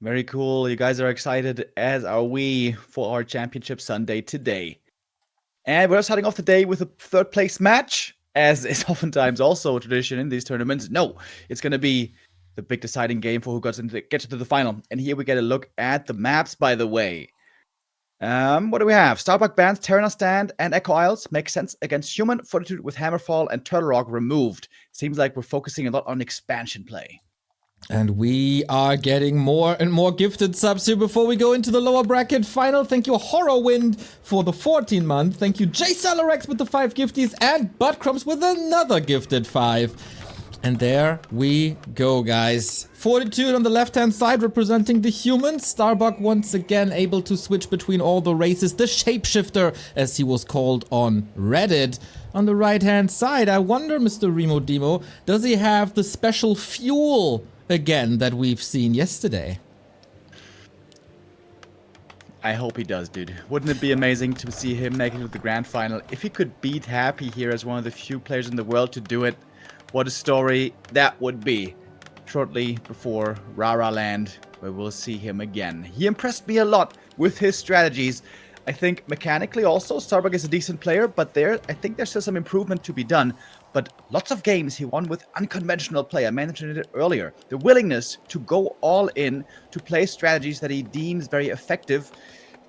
Very cool. You guys are excited, as are we, for our Championship Sunday today. And we're starting off the day with a third place match, as is oftentimes also a tradition in these tournaments. No, it's going to be the big deciding game for who gets to the final. And here we get a look at the maps, by the way. What do we have? Starbuck bans Terrana Stand and Echo Isles. Makes sense against Human. Fortitude with Hammerfall and Turtle Rock removed. Seems like we're focusing a lot on expansion play. And we are getting more and more gifted subs here before we go into the lower bracket final. Thank you, Horrorwind, for the 14-month. Thank you, JCelerex with the 5 gifties, and Buttcrumbs with another gifted 5. And there we go, guys. Fortitude on the left-hand side representing the humans. Starbuck once again able to switch between all the races. The Shapeshifter, as he was called on Reddit. On the right-hand side, I wonder, Mr. Remo Demo, does he have the special fuel again that we've seen yesterday? I hope he does, dude. Wouldn't it be amazing to see him make it to the grand final? If he could beat Happy here as one of the few players in the world to do it, what a story that would be. Shortly before Rara Land, where we'll see him again. He impressed me a lot with his strategies. I think mechanically also, Starbuck is a decent player, but I think there's still some improvement to be done. But lots of games he won with unconventional play. I mentioned it earlier. The willingness to go all in, to play strategies that he deems very effective,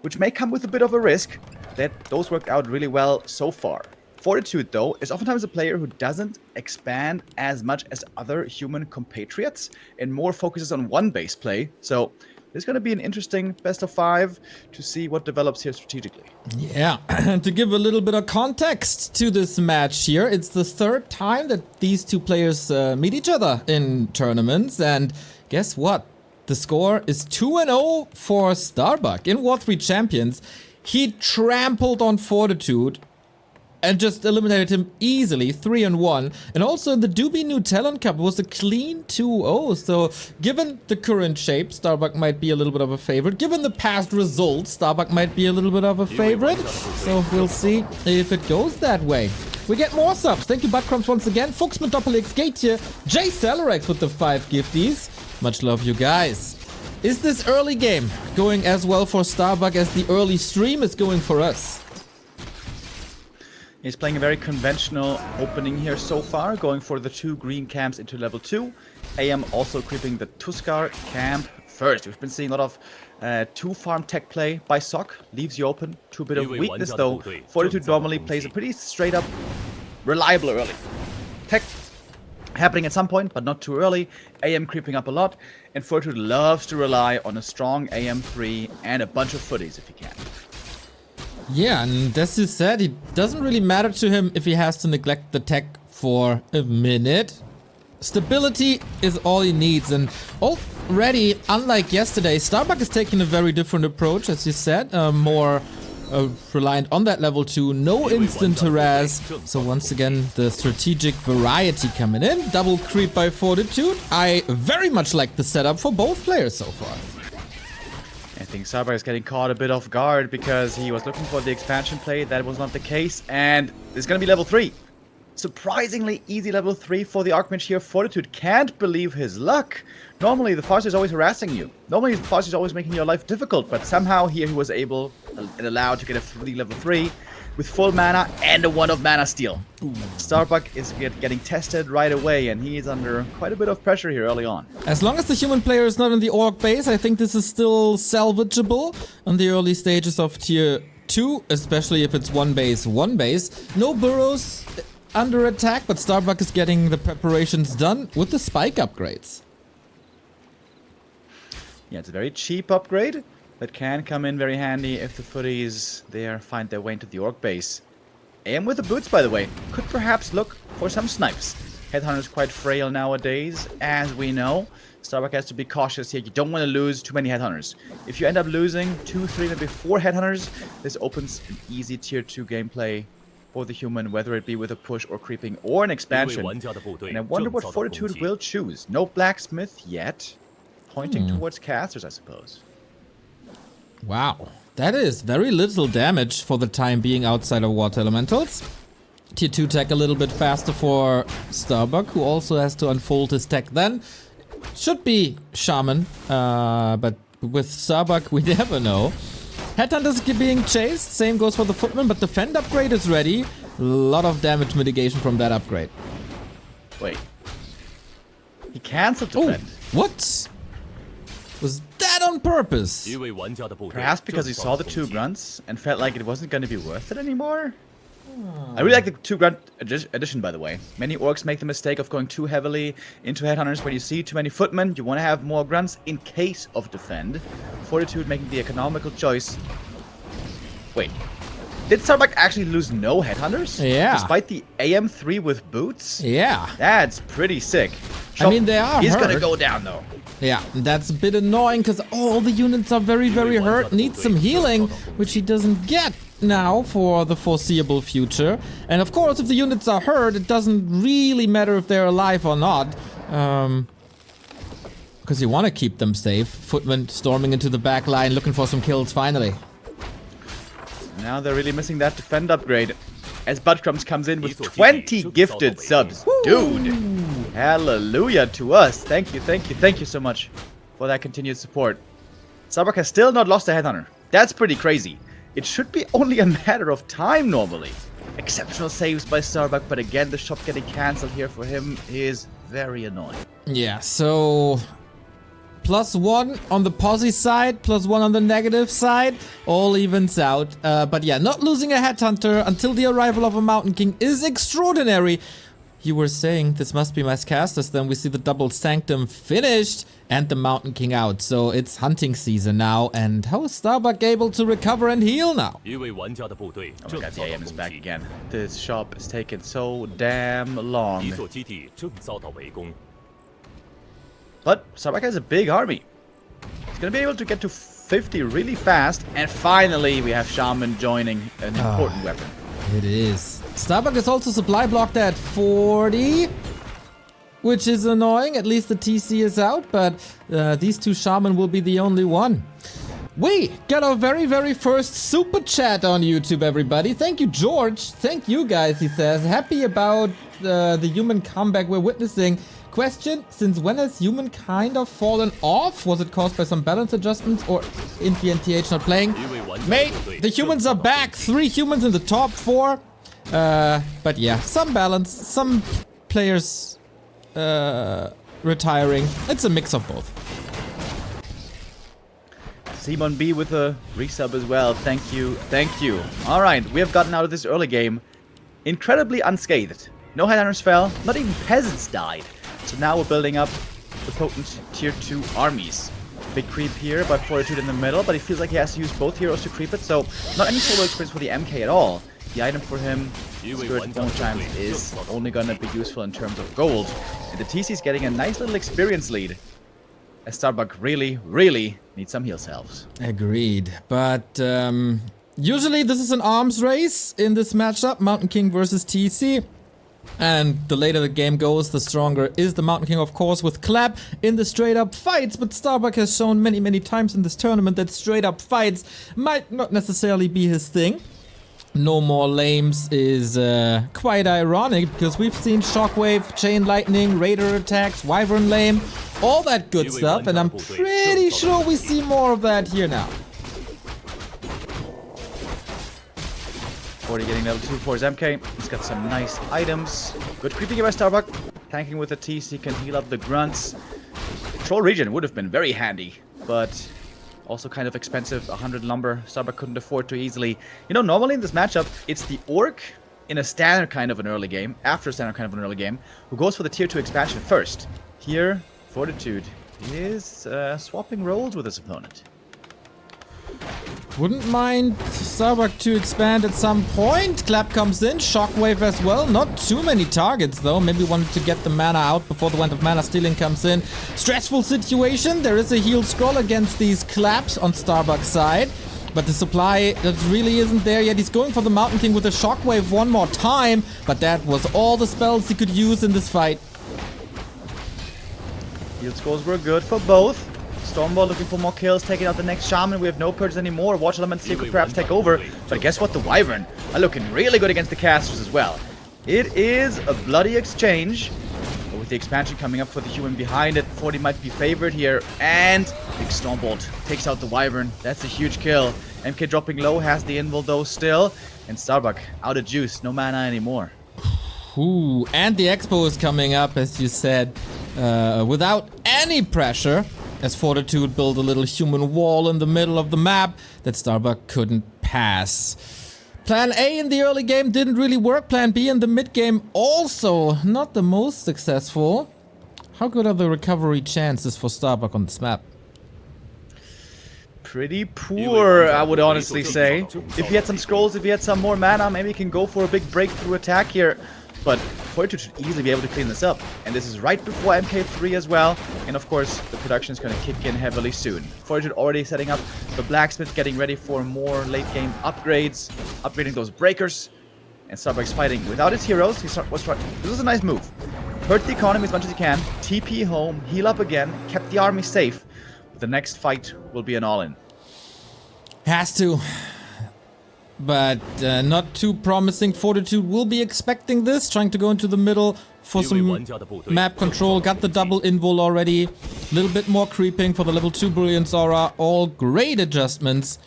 which may come with a bit of a risk. Those worked out really well so far. Fortitude, though, is oftentimes a player who doesn't expand as much as other human compatriots and more focuses on one-base play. So it's going to be an interesting best of 5 to see what develops here strategically. Yeah, and to give a little bit of context to this match here, it's the 3rd time that these two players meet each other in tournaments, and guess what? The score is 2-0 for Starbuck in War 3 Champions. He trampled on Fortitude and just eliminated him easily, 3-1. And also in the Doobie New Talent Cup, it was a clean 2-0. So given the current shape, Starbuck might be a little bit of a favorite. Given the past results, Starbuck might be a little bit of a favorite. So we'll see if it goes that way. We get more subs. Thank you, Buttcrumbs, once again. Fuchsman, Doppel-X, Gate here. JCelerex with the 5 gifties. Much love, you guys. Is this early game going as well for Starbuck as the early stream is going for us? He's playing a very conventional opening here so far, going for the 2 green camps into level 2. AM also creeping the Tuskar camp first. We've been seeing a lot of 2-farm tech play by Sock. Leaves you open to a bit of weakness, though. Fortitude normally plays a pretty straight-up, reliable early. Tech happening at some point, but not too early. AM creeping up a lot. And Fortitude loves to rely on a strong AM3 and a bunch of footies if he can. Yeah, and as you said, it doesn't really matter to him if he has to neglect the tech for a minute. Stability is all he needs, and already, unlike yesterday, Starbuck is taking a very different approach, as you said, more reliant on that level 2, no instant harass. So once again, the strategic variety coming in. Double creep by Fortitude. I very much like the setup for both players so far. I think Starbuck is getting caught a bit off guard because he was looking for the expansion play. That was not the case, and it's going to be level 3. Surprisingly easy level 3 for the Archmage here. Fortitude can't believe his luck. Normally, the Farseer is always harassing you. Normally, the Farseer is always making your life difficult, but somehow here he was able and allowed to get a free level 3 with full mana and a 1 of mana steal. Starbuck is getting tested right away, and he is under quite a bit of pressure here early on. As long as the human player is not in the orc base, I think this is still salvageable on the early stages of tier 2, especially if it's one base. No burrows under attack, but Starbuck is getting the preparations done with the spike upgrades. Yeah, it's a very cheap upgrade that can come in very handy if the footies there find their way into the orc base. AM with the boots, by the way, could perhaps look for some snipes. Headhunter is quite frail nowadays, as we know. Starbuck has to be cautious here. You don't want to lose too many Headhunters. If you end up losing 2, 3, maybe 4 Headhunters, this opens an easy tier 2 gameplay for the human, whether it be with a push or creeping or an expansion. And I wonder what Fortitude will choose. No blacksmith yet. Pointing towards casters, I suppose. Wow, that is very little damage for the time being outside of water elementals. Tier 2 tech a little bit faster for Starbuck, who also has to unfold his tech then. should be Shaman, but with Starbuck, we never know. Headhunter's being chased, same goes for the Footman, but Defend upgrade is ready. A lot of damage mitigation from that upgrade. Wait. He cancelled Defend. Oh, what? Was that on purpose? Perhaps because he saw the 2 grunts and felt like it wasn't going to be worth it anymore? I really like the 2 grunt addition, by the way. Many orcs make the mistake of going too heavily into headhunters. When you see too many footmen, you want to have more grunts in case of Defend. Fortitude making the economical choice. Wait. Did Starbuck actually lose no headhunters? Yeah. Despite the AM3 with boots? Yeah. That's pretty sick. I mean, they are He's hurt. gonna go down, though. Yeah, that's a bit annoying because all the units are very, very hurt. Need some healing, which he doesn't get now for the foreseeable future. And of course, if the units are hurt, it doesn't really matter if they're alive or not. Because you want to keep them safe. Footman storming into the back line, looking for some kills finally. Now they're really missing that Defend upgrade. As Budcrumbs comes in with 20 gifted subs. Dude! Hallelujah to us. Thank you so much for that continued support. Starbuck has still not lost a headhunter. That's pretty crazy. It should be only a matter of time normally. Exceptional saves by Starbuck, but again, the shop getting cancelled here for him is very annoying. Yeah, so +1 on the posse side, +1 on the negative side, all evens out. But yeah, not losing a headhunter until the arrival of a Mountain King is extraordinary. You were saying this must be mass casters, then we see the double Sanctum finished and the Mountain King out. So it's hunting season now, and how is Starbuck able to recover and heal now? Oh my god, the AM is back again. This shop is taking so damn long. But Starbuck has a big army. He's gonna be able to get to 50 really fast, and finally we have Shaman joining an important weapon. It is. Starbuck is also supply blocked at 40, which is annoying. At least the TC is out, but these 2 Shaman will be the only one. We got our very, very first super chat on YouTube, everybody. Thank you, George. Thank you, guys, he says. Happy about the human comeback we're witnessing. Question, since when has human kind of fallen off? Was it caused by some balance adjustments or Infi and TH not playing? Mate, the humans are back. 3 humans in the top 4. But yeah, some balance, some players retiring. It's a mix of both. Simon B with a resub as well. Thank you, thank you. All right, we have gotten out of this early game incredibly unscathed. No headhunters fell, not even peasants died. So now we're building up the potent tier 2 armies. Big creep here by Fortitude in the middle, but he feels like he has to use both heroes to creep it, so not any solo experience for the MK at all. The item for him, Spirit Bone Chimes, is only gonna be useful in terms of gold. And the TC's getting a nice little experience lead, as Starbuck really, really needs some heal salves. Agreed, but usually this is an arms race in this matchup, Mountain King versus TC. And the later the game goes, the stronger is the Mountain King, of course, with Clap in the straight-up fights. But Starbuck has shown many, many times in this tournament that straight-up fights might not necessarily be his thing. No more lames is quite ironic, because we've seen Shockwave, Chain Lightning, Raider attacks, Wyvern lame, all that good stuff. And I'm pretty sure we see more of that here now. 40 getting level 2 for his MK. He's got some nice items. Good creeping here by Starbuck. Tanking with the TC can heal up the grunts. Troll region would have been very handy, but also kind of expensive. 100 lumber. Starbuck couldn't afford too easily. You know, normally in this matchup, it's the Orc in a standard kind of an early game, after a standard kind of an early game, who goes for the tier 2 expansion first. Here, Fortitude is swapping roles with his opponent. Wouldn't mind Starbuck to expand at some point. Clap comes in, Shockwave as well. Not too many targets though. Maybe wanted to get the mana out before the Wand of Mana Stealing comes in. Stressful situation. There is a heal scroll against these Claps on Starbuck's side. But the supply that really isn't there yet. He's going for the Mountain King with a Shockwave one more time. But that was all the spells he could use in this fight. Heal scrolls were good for both. Stormball looking for more kills, taking out the next Shaman. We have no purges anymore. Watch Element Sleep could perhaps take over. But guess what? The Wyvern are looking really good against the casters as well. It is a bloody exchange. But with the expansion coming up for the human behind it, 40 might be favored here. And big Stormbolt takes out the Wyvern. That's a huge kill. MK dropping low, has the invul though still. And Starbuck out of juice, no mana anymore. Ooh, and the Expo is coming up, as you said, without any pressure, as Fortitude built a little human wall in the middle of the map that Starbuck couldn't pass. Plan A in the early game didn't really work. Plan B in the mid game also not the most successful. How good are the recovery chances for Starbuck on this map? Pretty poor, I would honestly say. If he had some scrolls, if he had some more mana, maybe he can go for a big breakthrough attack here. But Fortitude should easily be able to clean this up. And this is right before MK3 as well. And of course, the production is going to kick in heavily soon. Fortitude already setting up the blacksmith, getting ready for more late game upgrades, upgrading those breakers. And Starbuck's fighting without his heroes. This was a nice move. Hurt the economy as much as he can, TP home, heal up again, kept the army safe. The next fight will be an all-in. Has to. But not too promising. Fortitude will be expecting this, trying to go into the middle for some map control. Got the double invul already. A little bit more creeping for the level 2 Brilliance Aura. All great adjustments.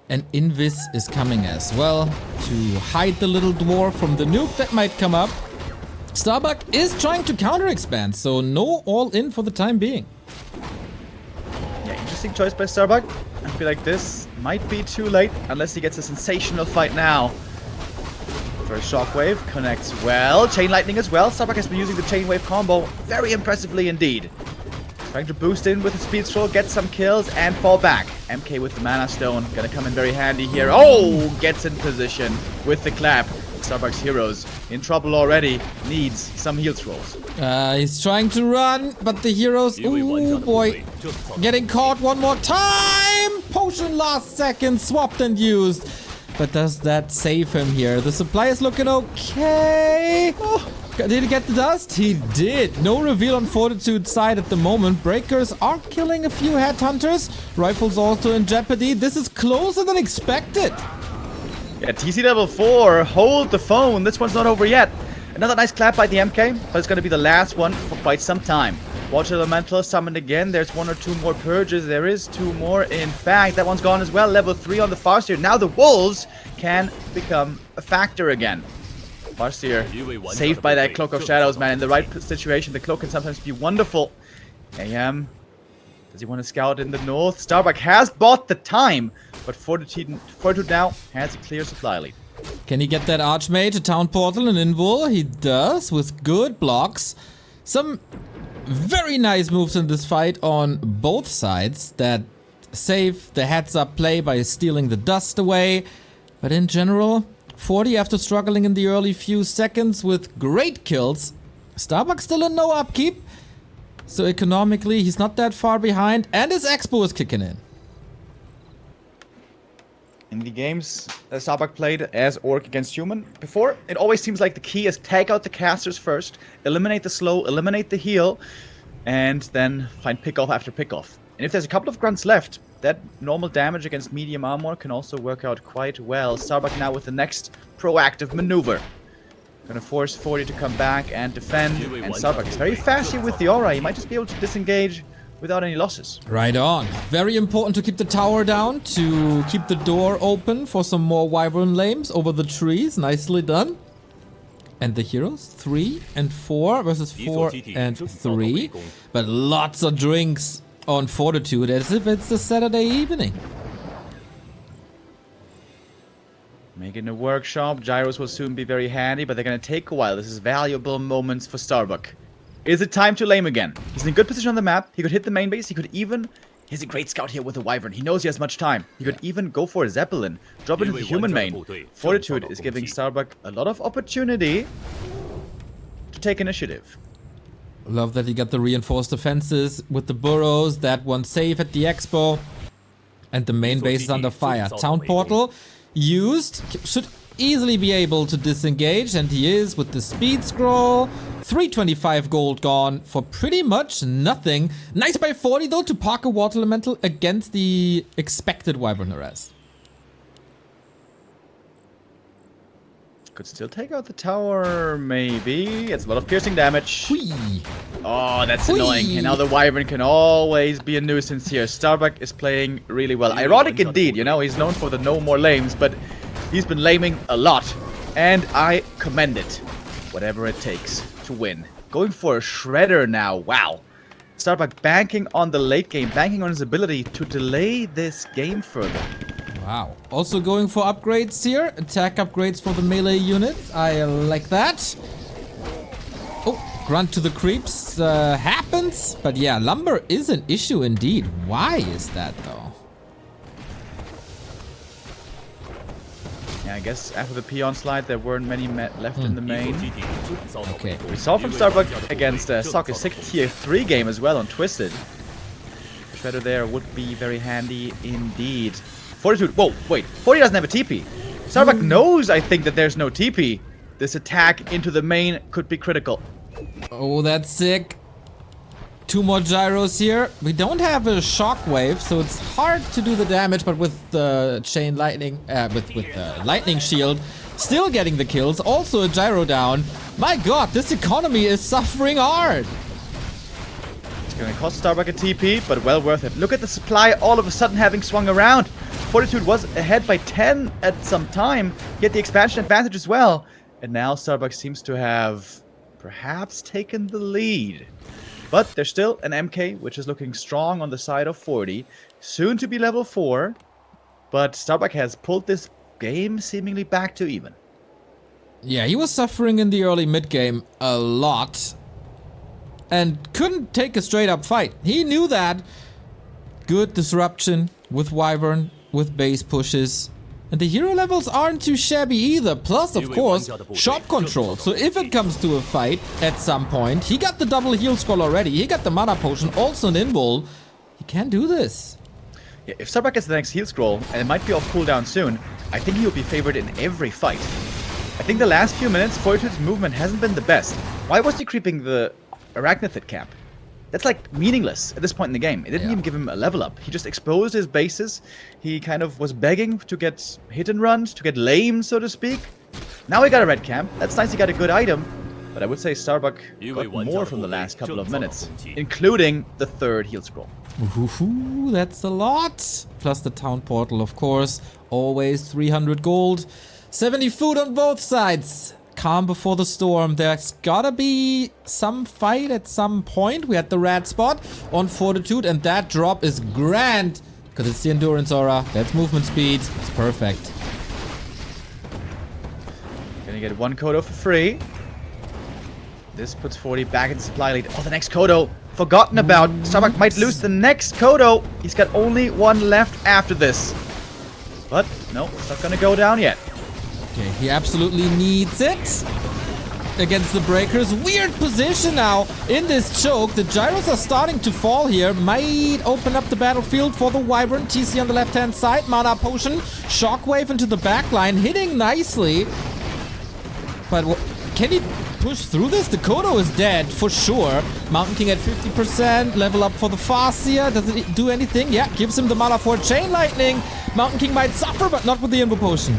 And Invis is coming as well to hide the little dwarf from the nuke that might come up. Starbuck is trying to counter-expand, so no all-in for the time being. Yeah, interesting choice by Starbuck. I feel like this might be too late unless he gets a sensational fight now. First shockwave connects well. Chain lightning as well. Starbuck has been using the chain wave combo very impressively indeed. Trying to boost in with the speed scroll, get some kills and fall back. MK with the mana stone, gonna come in very handy here. Oh, gets in position with the clap. Starbuck's heroes in trouble already, needs some heal scrolls. He's trying to run, but the heroes, ooh boy, getting caught one more time! Potion last second, swapped and used. But does that save him here? The supply is looking okay. Oh, did he get the dust? He did. No reveal on Fortitude's side at the moment. Breakers are killing a few headhunters. Rifles also in jeopardy. This is closer than expected. Yeah, TC level 4, hold the phone. This one's not over yet. Another nice clap by the MK, but it's going to be the last one for quite some time. Watch Elemental summoned again. There's one or two more purges. There is two more. In fact, that one's gone as well. Level 3 on the Farseer. Now the Wolves can become a factor again. Farseer saved by that Cloak of Shadows, man. In the right situation, the Cloak can sometimes be wonderful. AM, does he want to scout in the north? Starbuck has bought the time, but Fortitude now has a clear supply lead. Can he get that Archmage, a Town Portal, and Invul? He does, with good blocks. Some very nice moves in this fight on both sides that save the heads-up play by stealing the dust away. But in general, 40 after struggling in the early few seconds with great kills. Starbuck still in no upkeep. So economically, he's not that far behind, and his Expo is kicking in. In the games that Starbuck played as Orc against Human before, it always seems like the key is take out the casters first, eliminate the slow, eliminate the heal, and then find pickoff after pickoff. And if there's a couple of grunts left, that normal damage against medium armor can also work out quite well. Starbuck now with the next proactive maneuver. Gonna force 40 to come back and defend, and Starbuck is very fast here with the aura. He might just be able to disengage without any losses. Right on. Very important to keep the tower down, to keep the door open for some more Wyvern lames over the trees. Nicely done. And the heroes, 3 and 4 versus 4 and 3. But lots of drinks on Fortitude as if it's a Saturday evening. Making a workshop. Gyros will soon be very handy, but they're going to take a while. This is valuable moments for Starbuck. Is it time to lame again? He's in a good position on the map. He could hit the main base. He could even... He's a great scout here with the Wyvern. He knows he has much time. He could even go for a Zeppelin. Drop into the human main. Fortitude is giving Starbuck a lot of opportunity to take initiative. Love that he got the reinforced defenses with the burrows. That one safe at the Expo. And the main base is under fire. Town Portal used. Should easily be able to disengage, and he is with the speed scroll. 325 gold gone for pretty much nothing. Nice by 40 though to park a water elemental against the expected Wyvern harass. Could still take out the tower, maybe. It's a lot of piercing damage. Whee! Oh, that's Whee! annoying. And now the Wyvern can always be a nuisance here. Starbuck is playing really well. Ironic indeed, you know, he's known for the no more lames, but he's been laming a lot. And I commend it. Whatever it takes to win. Going for a shredder now. Wow. Starbuck banking on the late game, banking on his ability to delay this game further. Wow. Also going for upgrades here. Attack upgrades for the melee units. I like that. Oh, grunt to the creeps happens. But yeah, lumber is an issue indeed. Why is that though? Yeah, I guess after the peon slide, there weren't many left in the main. Okay. We saw from Starbuck against Soccer's 6th tier 3 game as well on Twisted. Shredder there would be very handy indeed. Fortitude. Whoa, wait. Forty doesn't have a TP. Starbuck knows, I think, that there's no TP. This attack into the main could be critical. Oh, that's sick. 2 more gyros here. We don't have a shockwave, so it's hard to do the damage, but with the chain lightning, with the lightning shield, still getting the kills. Also a gyro down. My god, this economy is suffering hard. It's gonna cost Starbuck a TP, but well worth it. Look at the supply all of a sudden having swung around. Fortitude was ahead by 10 at some time, get the expansion advantage as well. And now Starbuck seems to have perhaps taken the lead. But there's still an MK, which is looking strong on the side of 40. Soon to be level 4. But Starbuck has pulled this game seemingly back to even. Yeah, he was suffering in the early mid-game a lot. And couldn't take a straight-up fight. He knew that. Good disruption with Wyvern, with base pushes. And the hero levels aren't too shabby either. Plus, of course, shop control. So if it comes to a fight at some point, he got the double heal scroll already. He got the mana potion, also an invul. He can do this. Yeah, if Starbuck gets the next heal scroll, and it might be off cooldown soon, I think he'll be favored in every fight. I think the last few minutes, Fortitude's movement hasn't been the best. Why was he creeping the Arachnithid camp? That's like meaningless at this point in the game. It didn't even give him a level up. He just exposed his bases. He kind of was begging to get hit and runs, to get lame, so to speak. Now he got a red camp. That's nice, he got a good item. But I would say Starbuck got more from the last couple of minutes, including the 3rd heal scroll. Ooh, that's a lot. Plus the town portal, of course. Always 300 gold. 70 food on both sides. Calm before the storm. There's gotta be some fight at some point. We had the red spot on Fortitude, and that drop is grand because it's the endurance aura. That's movement speed. It's perfect. Gonna get 1 Kodo for free. This puts 40 back in the supply lead. Oh, the next Kodo forgotten about. Starbuck might lose the next Kodo. He's got only 1 left after this. But no, it's not gonna go down yet. Okay, he absolutely needs it. Against the breakers. Weird position now in this choke. The gyros are starting to fall here. Might open up the battlefield for the Wyvern. TC on the left-hand side. Mana potion. Shockwave into the backline. Hitting nicely. But can he push through this? The Kodo is dead for sure. Mountain King at 50%. Level up for the Farseer. Does it do anything? Yeah, gives him the mana for Chain Lightning. Mountain King might suffer, but not with the Invo Potion.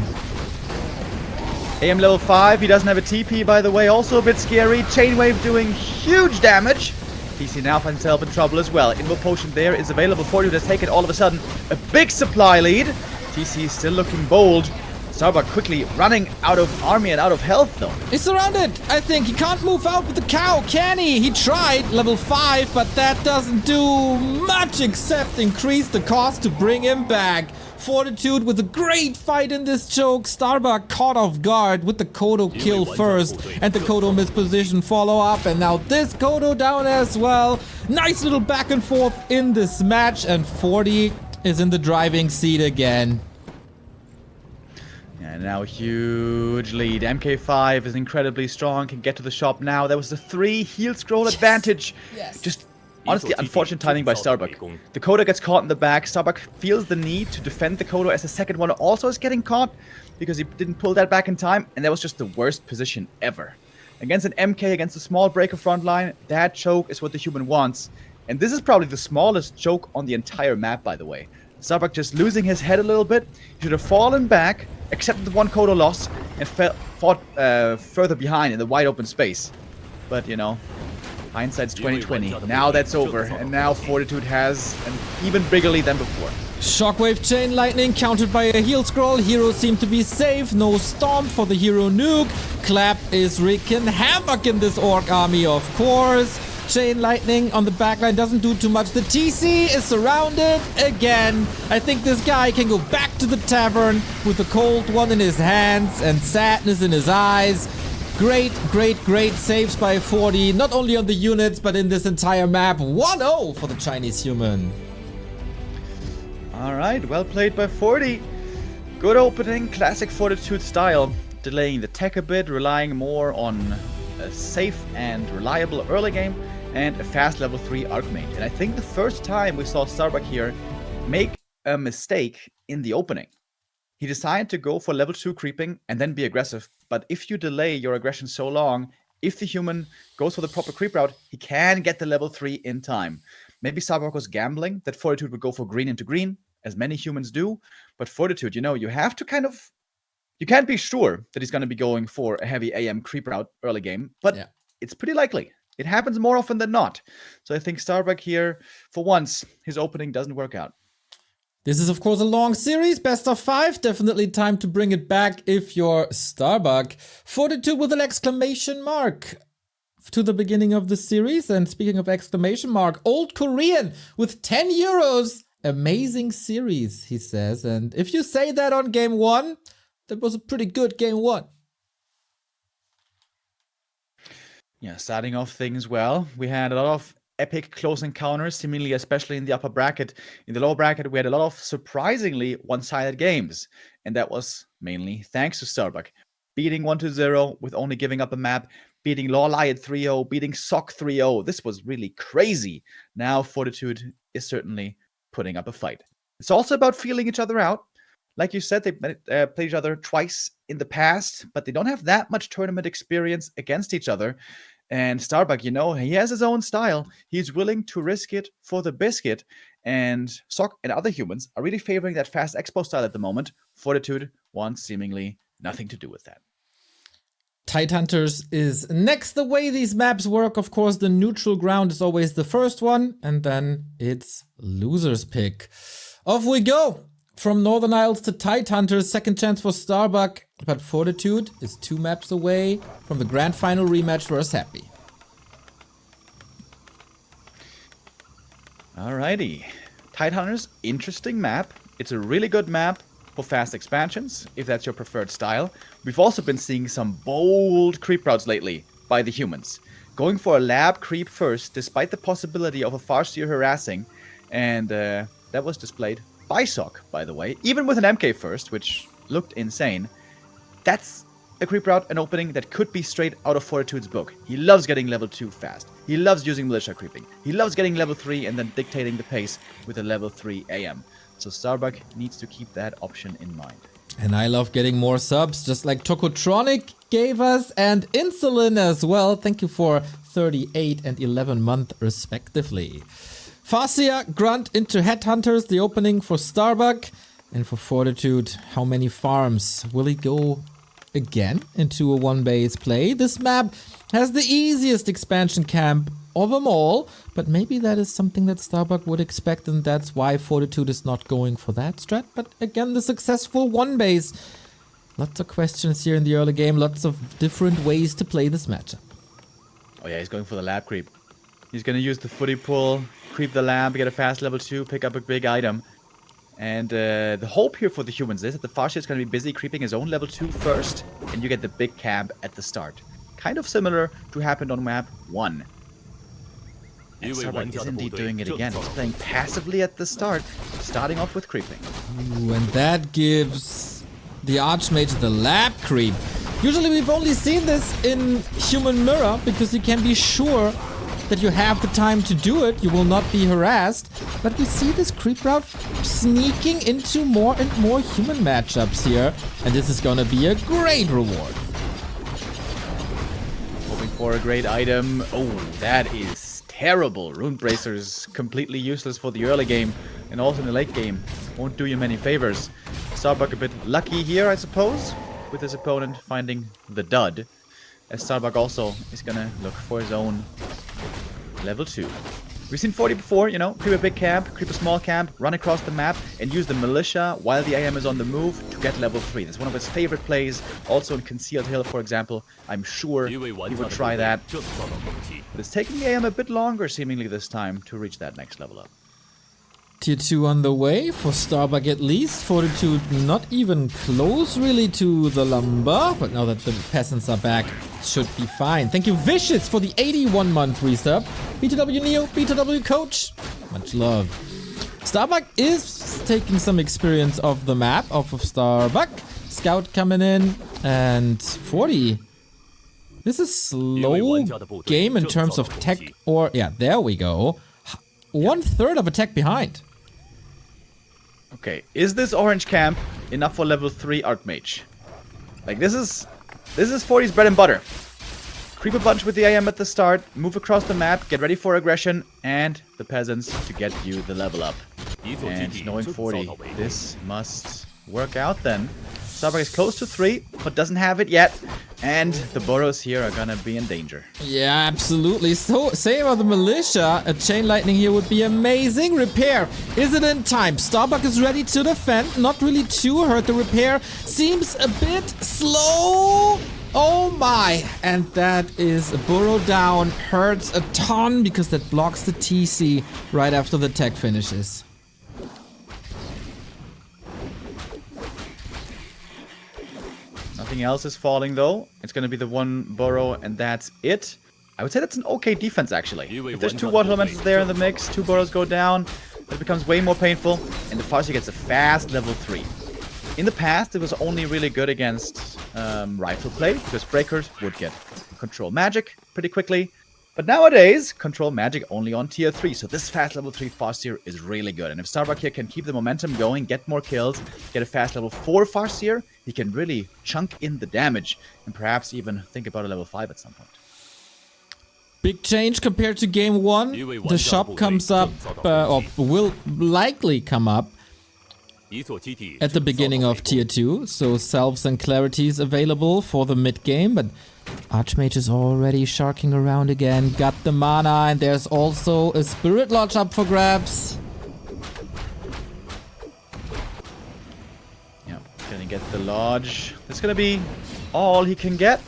AM level 5, he doesn't have a TP, by the way, also a bit scary. Chainwave doing huge damage. TC now finds himself in trouble as well. Invo Potion there is available. Fortitude has taken all of a sudden a big supply lead. TC is still looking bold. Starbuck quickly running out of army and out of health though. He's surrounded, I think. He can't move out with the cow, can he? He tried level 5, but that doesn't do much except increase the cost to bring him back. Fortitude with a great fight in this choke. Starbuck caught off guard with the Kodo kill first and the Kodo misposition follow up, and now this Kodo down as well. Nice little back and forth in this match, and 40 is in the driving seat again. And now a huge lead. MK5 is incredibly strong, can get to the shop now. There was the 3 heal scroll advantage. Yes. Just honestly, unfortunate timing by Starbuck. The Kodo gets caught in the back. Starbuck feels the need to defend the Kodo as the second one also is getting caught because he didn't pull that back in time, and that was just the worst position ever. Against an MK, against a small breaker front line, that choke is what the human wants. And this is probably the smallest choke on the entire map, by the way. Starbuck just losing his head a little bit. He should have fallen back, accepted the 1 Kodo loss, and fought further behind in the wide open space. But, you know, hindsight's 2020. Now that's over, and now Fortitude has an even bigger lead than before. Shockwave Chain Lightning countered by a heal scroll. Heroes seem to be safe. No Stomp for the hero nuke. Clap is wreaking havoc in this Orc army, of course. Chain Lightning on the backline doesn't do too much. The TC is surrounded again. I think this guy can go back to the tavern with the cold one in his hands and sadness in his eyes. Great, great, great saves by 40. Not only on the units, but in this entire map. 1-0 for the Chinese human. Alright, well played by 40. Good opening, classic Fortitude style. Delaying the tech a bit, relying more on a safe and reliable early game, and a fast level 3 Archmage. And I think the first time we saw Starbuck here make a mistake in the opening. He decided to go for level 2 creeping and then be aggressive. But if you delay your aggression so long, if the human goes for the proper creep route, he can get the level 3 in time. Maybe Starbuck was gambling that Fortitude would go for green into green, as many humans do. But Fortitude, you know, you have to kind of... You can't be sure that he's going to be going for a heavy AM creep route early game, but yeah, it's pretty likely. It happens more often than not. So I think Starbuck here, for once, his opening doesn't work out. This is, of course, a long series, best of 5. Definitely time to bring it back if you're Starbuck. Fortitude with an exclamation mark to the beginning of the series. And speaking of exclamation mark, Old Korean with 10 euros. Amazing series, he says. And if you say that on game 1, that was a pretty good game 1. Yeah, starting off things well. We had a lot of epic close encounters, seemingly especially in the upper bracket. In the lower bracket, we had a lot of surprisingly one-sided games. And that was mainly thanks to Starbuck. Beating 1-0 with only giving up a map, beating Lawlai at 3-0, beating Sock 3-0. This was really crazy. Now Fortitude is certainly putting up a fight. It's also about feeling each other out. Like you said, they played each other twice in the past, but they don't have that much tournament experience against each other. And Starbuck, you know, he has his own style. He's willing to risk it for the biscuit. And Sock and other humans are really favoring that fast expo style at the moment. Fortitude wants seemingly nothing to do with that. Tidehunters is next. The way these maps work, of course, the neutral ground is always the first one, and then it's loser's pick. Off we go! From Northern Isles to Tidehunters, second chance for Starbuck, but Fortitude is 2 maps away from the grand final rematch versus Happy. Alrighty. Tidehunters, interesting map. It's a really good map for fast expansions, if that's your preferred style. We've also been seeing some bold creep routes lately by the humans. Going for a lab creep first, despite the possibility of a Farseer harassing, and that was displayed by Sock, by the way, even with an MK first, which looked insane. That's a creep route, an opening that could be straight out of Fortitude's book. He loves getting level 2 fast. He loves using militia creeping. He loves getting level 3 and then dictating the pace with a level 3 AM. So Starbuck needs to keep that option in mind. And I love getting more subs, just like Tokotronic gave us, and Insulin as well. Thank you for 38 and 11 months respectively. Farseer, Grunt into Headhunters, the opening for Starbuck. And for Fortitude, how many farms? Will he go again into a 1-base play? This map has the easiest expansion camp of them all, but maybe that is something that Starbuck would expect, and that's why Fortitude is not going for that strat. But again, the successful 1-base. Lots of questions here in the early game, lots of different ways to play this matchup. Oh yeah, he's going for the lab creep. He's going to use the footy pull, creep the lab, get a fast level 2, pick up a big item. And the hope here for the humans is that the Farseer is going to be busy creeping his own level 2 first, and you get the big camp at the start. Kind of similar to happened on map 1. And Starbuck is indeed doing it again. He's playing passively at the start, starting off with creeping. Ooh, and that gives the Archmage the lab creep. Usually we've only seen this in Human Mirror, because you can be sure that you have the time to do it, you will not be harassed. But we see this creep route sneaking into more and more human matchups here. And this is gonna be a great reward. Hoping for a great item. Oh, that is terrible. Rune Bracers completely useless for the early game, and also in the late game won't do you many favors. Starbuck a bit lucky here, I suppose, with his opponent finding the dud, as Starbuck also is gonna look for his own level 2. We've seen 40 before, you know, creep a big camp, creep a small camp, run across the map, and use the militia while the AM is on the move to get level 3. That's one of his favorite plays, also in Concealed Hill, for example. I'm sure he would try that. But it's taking the AM a bit longer, seemingly, this time, to reach that next level up. Tier 2 on the way, for Starbuck at least. Fortitude not even close really to the lumber, but now that the peasants are back, should be fine. Thank you Vicious for the 81-month resub. BTW Neo, BTW Coach, much love. Starbuck is taking some experience of the map off of Starbuck. Scout coming in, and 40. This is slow game in terms of tech, or yeah, there we go. 1/3 of a tech behind. Okay, is this orange camp enough for level 3 Archmage? Like, this is 40's bread and butter. Creep a bunch with the AM at the start, move across the map, get ready for aggression, and the peasants to get you the level up. And knowing 40, this must work out then. Starbuck is close to 3, but doesn't have it yet. And the burrows here are gonna be in danger. Yeah, absolutely. So, say about the militia, a chain lightning here would be amazing. Repair, is it in time? Starbuck is ready to defend, not really too hurt. The repair seems a bit slow. Oh my, and that is a burrow down. Hurts a ton because that blocks the TC right after the tech finishes. Nothing else is falling, though. It's going to be the one burrow, and that's it. I would say that's an okay defense, actually. If there's 2 water elementals there in the mix, 2 burrows go down, it becomes way more painful, and the Farseer gets a fast level 3. In the past, it was only really good against rifle play, because breakers would get control magic pretty quickly. But nowadays, control magic only on tier 3, so this fast level 3 Farseer is really good. And if Starbuck here can keep the momentum going, get more kills, get a fast level 4 Farseer, he can really chunk in the damage, and perhaps even think about a level 5 at some point. Big change compared to game 1. The shop comes up, or will likely come up, at the beginning of tier 2, so salves and clarities available for the mid game, but Archmage is already sharking around again, got the mana, and there's also a Spirit Lodge up for grabs. Yeah, gonna get the Lodge. That's gonna be all he can get,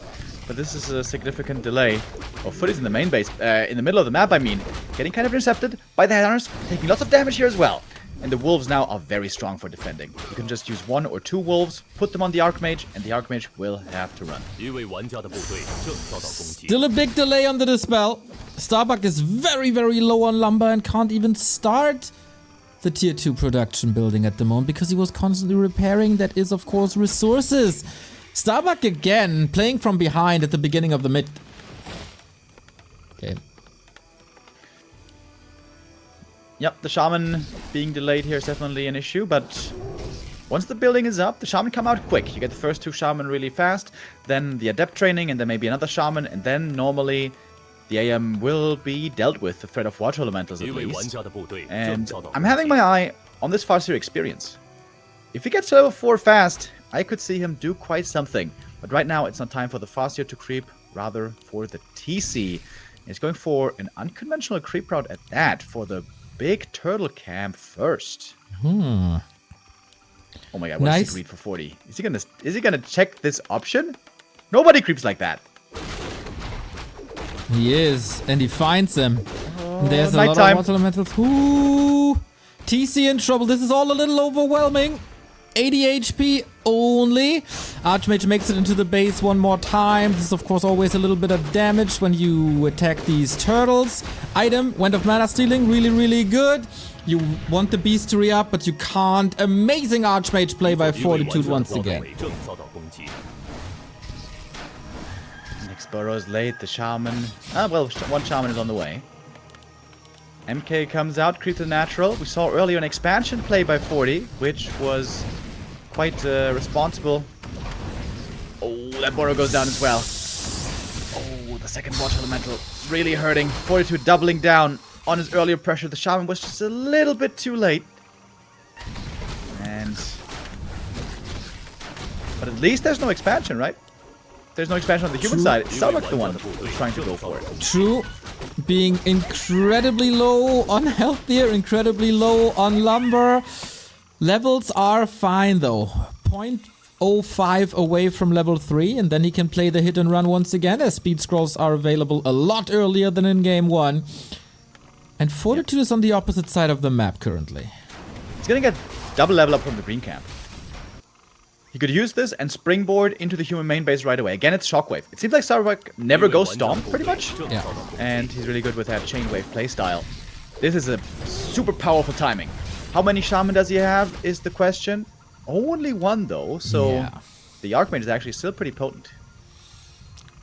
but this is a significant delay. Oh, Foot is in the main base, in the middle of the map, I mean. Getting kind of intercepted by the Headhunters, taking lots of damage here as well. And the Wolves now are very strong for defending. You can just use 1 or 2 Wolves, put them on the Archmage, and the Archmage will have to run. Still a big delay on the Dispel. Starbuck is very, very low on lumber and can't even start the tier 2 production building at the moment because he was constantly repairing. That is, of course, resources. Starbuck again, playing from behind at the beginning of the mid. Okay. Yep, the Shaman being delayed here is definitely an issue, but once the building is up, the Shaman come out quick. You get the first 2 Shaman really fast, then the Adept training, and then maybe another Shaman, and then normally the AM will be dealt with, the threat of Water Elementals at least. And I'm having my eye on this Farseer experience. If he gets to level 4 fast, I could see him do quite something. But right now, it's not time for the Farseer to creep, rather for the TC. He's going for an unconventional creep route at that, for the big turtle camp first. Oh my god, what's the greed for 40? Is he gonna check this option? Nobody creeps like that. He is, and he finds them. There's a nighttime. lot of water elementals. Ooh, TC in trouble. This is all a little overwhelming. 80 HP only. Archmage makes it into the base one more time. This is of course always a little bit of damage when you attack these turtles. Item, Wind of Mana Stealing, really, really good. You want the beast to re-up, but you can't. Amazing Archmage play by Fortitude once again. Next burrow is late, the Shaman. Well, 1 Shaman is on the way. MK comes out, creep to natural. We saw earlier an expansion play by 40, which was quite responsible. Oh, that burrow goes down as well. Oh, the second Water Elemental really hurting. Fortitude doubling down on his earlier pressure. The Shaman was just a little bit too late. But at least there's no expansion, right? There's no expansion on the human side. Starbuck the one who's trying to go for it. True. Being incredibly low on health here, incredibly low on lumber. Levels are fine though. 0.05 away from level 3, and then he can play the hit and run once again, as speed scrolls are available a lot earlier than in game 1. And Fortitude is on the opposite side of the map currently. He's gonna get double level up from the green camp. He could use this and springboard into the human main base right away. Again, it's Shockwave. It seems like Starbuck never goes Stomp, pretty much. Yeah. And he's really good with that Chain Wave playstyle. This is a super powerful timing. How many Shaman does he have is the question. Only one, though, so yeah. The Archmage is actually still pretty potent.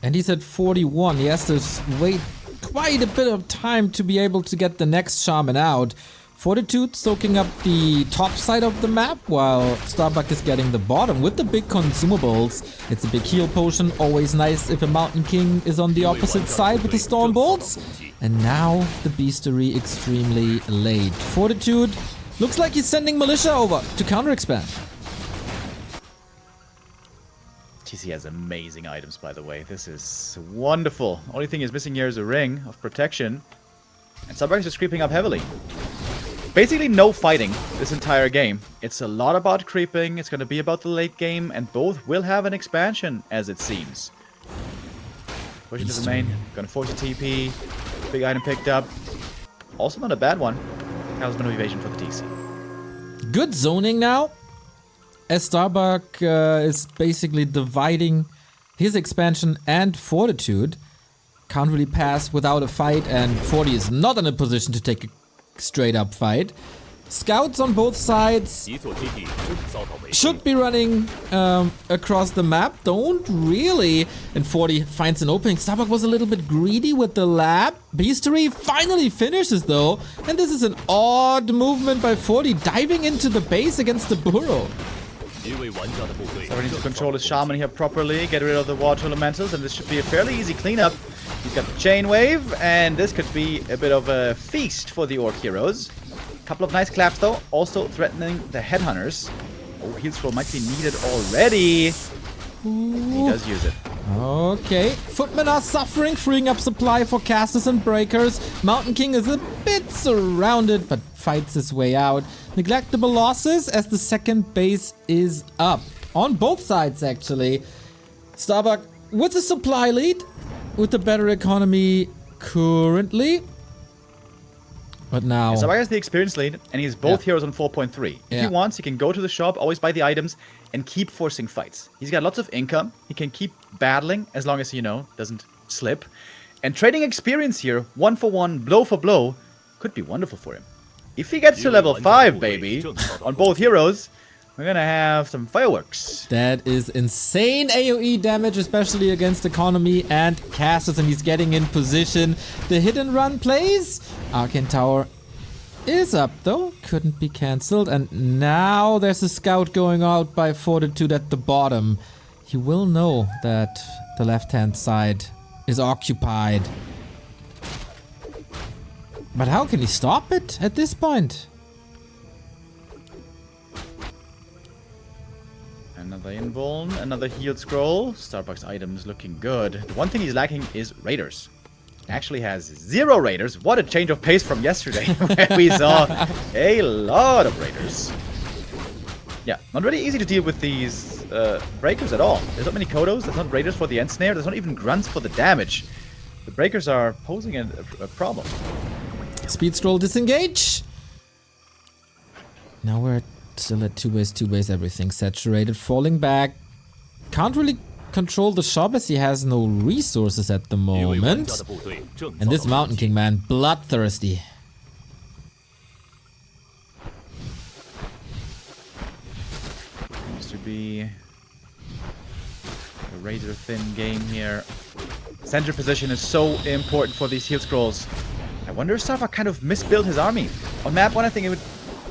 And he's at 41. He has to wait quite a bit of time to be able to get the next Shaman out. Fortitude soaking up the top side of the map, while Starbuck is getting the bottom with the big consumables. It's a big heal potion, always nice if a Mountain King is on the opposite side with the Storm Bolts. And now the Beastery extremely late. Fortitude looks like he's sending Militia over to counter-expand. TC has amazing items, by the way. This is wonderful. Only thing is missing here is a ring of protection. And Starbuck is just creeping up heavily. Basically no fighting this entire game. It's a lot about creeping, it's going to be about the late game, and both will have an expansion, as it seems. Pushing to the main, going to force a TP. Big item picked up. Also not a bad one. Talisman of Evasion for the TC. Good zoning now, as Starbuck is basically dividing his expansion and Fortitude. Can't really pass without a fight, and 40 is not in a position to take a straight up fight. Scouts on both sides should be running across the map. Don't really. And 40 finds an opening. Starbuck was a little bit greedy with the lab. Beastery finally finishes though. And this is an odd movement by 40, diving into the base against the burrow. So he needs to control his Shaman here properly, get rid of the water elementals, and this should be a fairly easy cleanup. He's got the Chain Wave, and this could be a bit of a feast for the Orc heroes. Couple of nice claps though, also threatening the Headhunters. Oh, heal scroll might be needed already. He does use it. Okay, Footmen are suffering, freeing up supply for casters and breakers. Mountain King is a bit surrounded, but fights his way out. Neglectable losses as the second base is up. On both sides, actually. Starbuck with the supply lead, with the better economy currently. But now... Starbuck has the experience lead, and he has both heroes on 4.3. If he wants, he can go to the shop, always buy the items, and keep forcing fights. He's got lots of income. He can keep battling, as long as, you know, doesn't slip. And trading experience here, 1 for 1, blow for blow, could be wonderful for him. If he gets to level 5, baby, on both heroes, we're gonna have some fireworks. That is insane AoE damage, especially against economy and casters, and he's getting in position. The hit and run plays. Arcane Tower is up though, couldn't be cancelled, and now there's a scout going out by Fortitude at the bottom. He will know that the left-hand side is occupied. But how can he stop it at this point? Another invuln, another healed scroll. Starbuck's item is looking good. The one thing he's lacking is raiders. Actually has 0 raiders. What a change of pace from yesterday, where we saw a lot of raiders. Yeah, not really easy to deal with these breakers at all. There's not many Kodos, there's not raiders for the end snare, there's not even grunts for the damage. The breakers are posing a problem. Speed scroll disengage. Now we're still at 2 base, everything saturated, falling back. Can't really control the shop as he has no resources at the moment. And this Mountain King, man, bloodthirsty. Seems to be a razor thin game here. Center position is so important for these heal scrolls. I wonder if Starbuck kind of misbuilt his army. On map 1, I think it would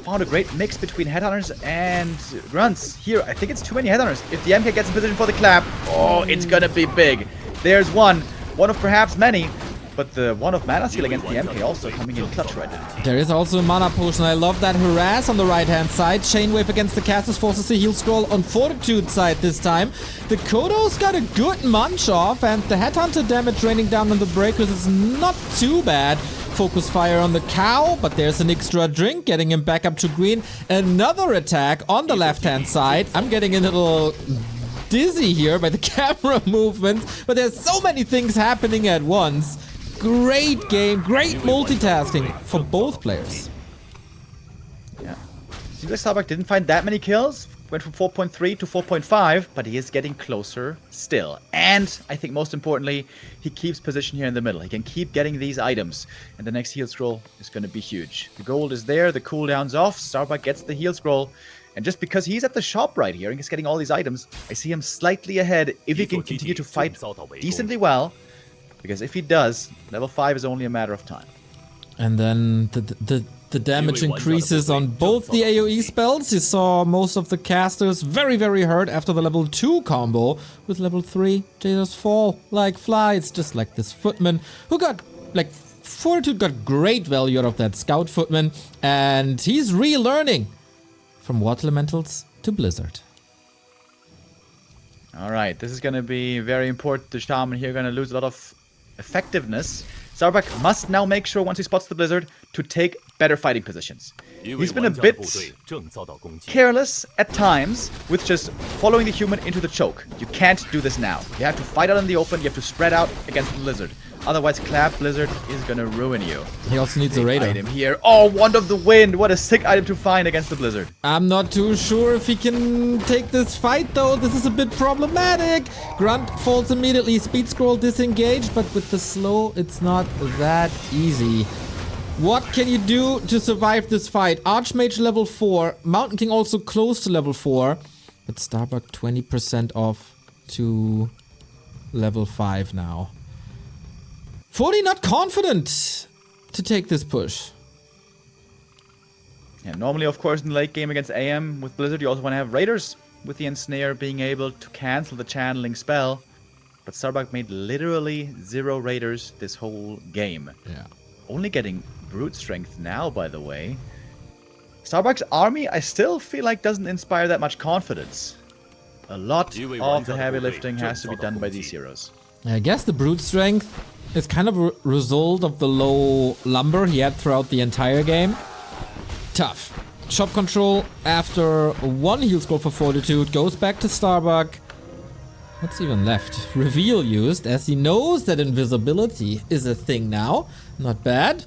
found a great mix between Headhunters and Grunts. Here, I think it's too many Headhunters. If the MK gets in position for the clap, oh, it's gonna be big. There's one of perhaps many. but the one-off mana seal against the MK also coming in clutch right now. There is also a mana potion. I love that harass on the right-hand side. Chainwave against the casters forces a heal scroll on Fortitude side this time. The Kodo's got a good munch off, and the Headhunter damage raining down on the breakers is not too bad. Focus fire on the cow, but there's an extra drink getting him back up to green. Another attack on the left-hand side. I'm getting a little dizzy here by the camera movements, but there's so many things happening at once. Great game, great multitasking for both players. Yeah. Seems like Starbuck didn't find that many kills. Went from 4.3 to 4.5, but he is getting closer still. And I think most importantly, he keeps position here in the middle. He can keep getting these items. And the next heal scroll is going to be huge. The gold is there, the cooldown's off. Starbuck gets the heal scroll. And just because he's at the shop right here and he's getting all these items, I see him slightly ahead if he can continue to fight decently well. Because if he does, level 5 is only a matter of time. And then the damage increases on both the AoE spells. You saw most of the casters very, very hurt after the level 2 combo. With level 3, they just fall like flies. Just like this footman who got, like, Fortitude got great value out of that scout footman. And he's relearning from water elementals to blizzard. Alright, this is going to be very important. The shaman here going to lose a lot of effectiveness. Starbuck must now make sure once he spots the blizzard to take better fighting positions. He's been a bit careless at times with just following the human into the choke. You can't do this now. You have to fight out in the open, you have to spread out against the blizzard. Otherwise, Clap Blizzard is gonna ruin you. He also needs a radar. Item here. Oh, Wand of the Wind. What a sick item to find against the blizzard. I'm not too sure if he can take this fight, though. This is a bit problematic. Grunt falls immediately. Speed scroll disengaged, but with the slow, it's not that easy. What can you do to survive this fight? Archmage level 4. Mountain King also close to level 4. But Starbuck 20% off to level 5 now. 40 not confident to take this push. Yeah, normally, of course, in the late game against AM with Blizzard, you also want to have Raiders with the Ensnare being able to cancel the channeling spell. But Starbuck made literally 0 Raiders this whole game. Yeah. Only getting Brute Strength now, by the way. Starbuck's army, I still feel like doesn't inspire that much confidence. A lot of the heavy lifting has to be done by these heroes. I guess the Brute Strength is kind of a result of the low lumber he had throughout the entire game. Tough. Shop control after 1 heal scroll for Fortitude goes back to Starbuck. What's even left? Reveal used as he knows that invisibility is a thing now. Not bad.